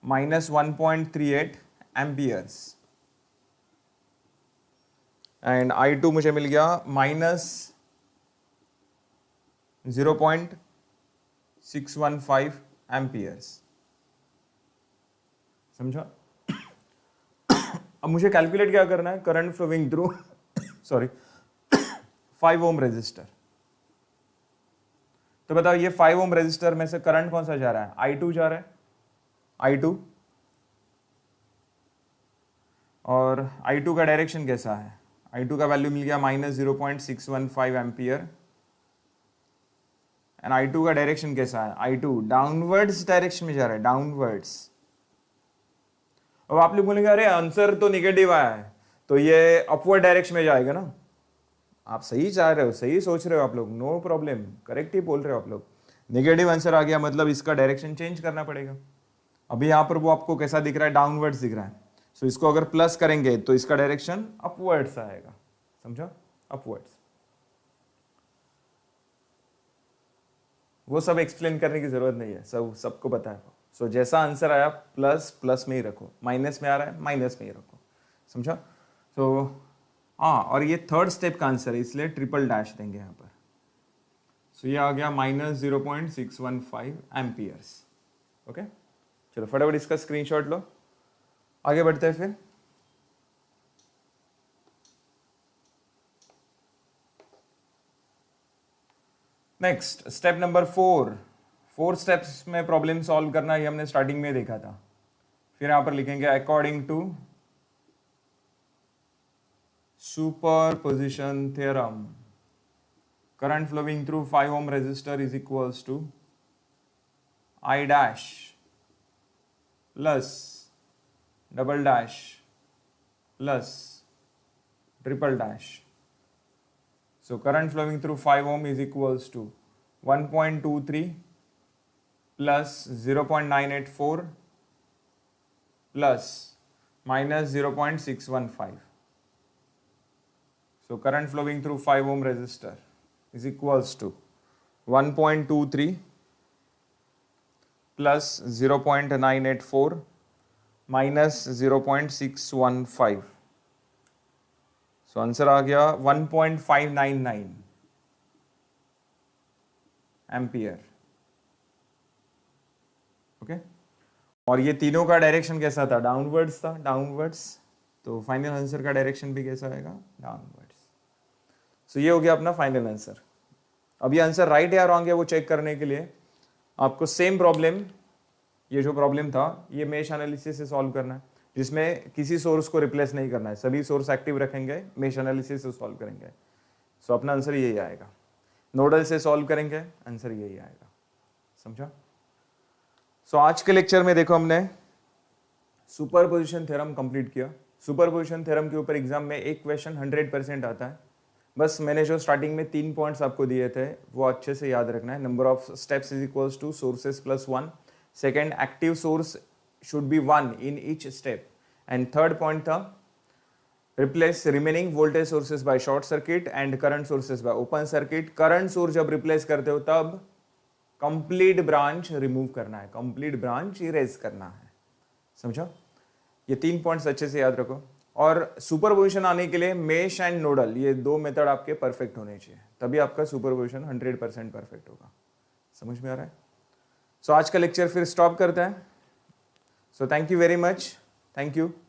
-1.38 एम्पियर्स एंड I2 मुझे मिल गया -0.615 एम्पियर्स, समझा? अब मुझे कैलकुलेट क्या करना है? Current flowing through 5 ohm resistor. तो बताओ ये 5 ओम रेजिस्टर में से करंट कौन सा जा रहा है? I2 जा रहा है, I2। और I2 का डायरेक्शन कैसा है? I2 का वैल्यू मिल गया -0.615 एम्पियर एंड I2 का डायरेक्शन कैसा है? I2 डाउनवर्ड्स डायरेक्शन में जा रहा है, डाउनवर्ड्स। अब आप लोग बोलेंगे अरे आंसर तो निगेटिव आया है, तो ये अपवर्ड डायरेक्शन में जाएगा ना। आप सही चाह रहे हो, सही सोच रहे हो आप लोग, नो प्रॉब्लम, करेक्ट ही बोल रहे हो आप लोग। नेगेटिव आंसर आ गया मतलब इसका डायरेक्शन चेंज करना पड़ेगा। अभी यहाँ पर वो आपको कैसा दिख रहा है? डाउनवर्ड्स दिख रहा है। सो इसको अगर प्लस करेंगे तो इसका डायरेक्शन अपवर्ड्स आएगा, समझा? अपवर्ड्स। वो सब एक्सप्लेन करने की जरूरत नहीं है, सबको पता है। सो जैसा आंसर आया प्लस में ही रखो, माइनस में आ रहा है माइनस में ही रखो, समझा? तो हाँ, और ये थर्ड स्टेप का आंसर है इसलिए ट्रिपल डैश देंगे यहाँ पर। सो ये आ गया -0.615 एम्पियर्स। ओके, चलो फटाफट इसका स्क्रीनशॉट लो, आगे बढ़ते हैं फिर। नेक्स्ट स्टेप नंबर 4 स्टेप्स में प्रॉब्लम सॉल्व करना, ये हमने स्टार्टिंग में देखा था। फिर यहां पर लिखेंगे according to superposition theorem current flowing through 5 ohm resistor is equals to I dash plus double dash plus triple dash. So current flowing through 5 ohm is equals to 1.23 plus 0.984 plus minus 0.615. So current flowing through 5 ohm resistor is equals to 1.23 plus 0.984 minus 0.615. So answer आ गया 1.599 ampere. Okay, और ये तीनों का direction कैसा था? Downwards था, downwards. तो final answer का डायरेक्शन भी कैसा आएगा? डाउनवर्ड्स। सो ये हो गया अपना फाइनल आंसर। अब ये आंसर राइट या रॉन्ग है वो चेक करने के लिए आपको सेम प्रॉब्लम, ये जो प्रॉब्लम था ये मेश एनालिसिस से सॉल्व करना है, जिसमें किसी सोर्स को रिप्लेस नहीं करना है, सभी सोर्स एक्टिव रखेंगे, मेश एनालिसिस से सॉल्व करेंगे। सो अपना आंसर यही आएगा। नोडल से सॉल्व करेंगे, आंसर यही आएगा। समझा? सो आज के लेक्चर में देखो हमने सुपरपोजिशन थ्योरम कंप्लीट किया। सुपरपोजिशन थ्योरम के ऊपर एग्जाम में एक क्वेश्चन 100% आता है। बस मैंने जो स्टार्टिंग में 3 पॉइंट्स आपको दिए थे वो अच्छे से याद रखना है। Number of steps is equals to sources plus 1। Second, active source should be 1 in each step. And third point था replace remaining voltage sources by short circuit and current sources by open circuit. Current source जब replace करते हो तब complete branch remove करना है, complete branch erase करना है। समझो? ये 3 पॉइंट्स अच्छे से याद रखो। और सुपरपोजिशन आने के लिए मेश एंड नोडल ये 2 मेथड आपके परफेक्ट होने चाहिए, तभी आपका सुपरपोजिशन 100% परफेक्ट होगा। समझ में आ रहा है? सो आज का लेक्चर फिर स्टॉप करते हैं। So thank you very much, thank you.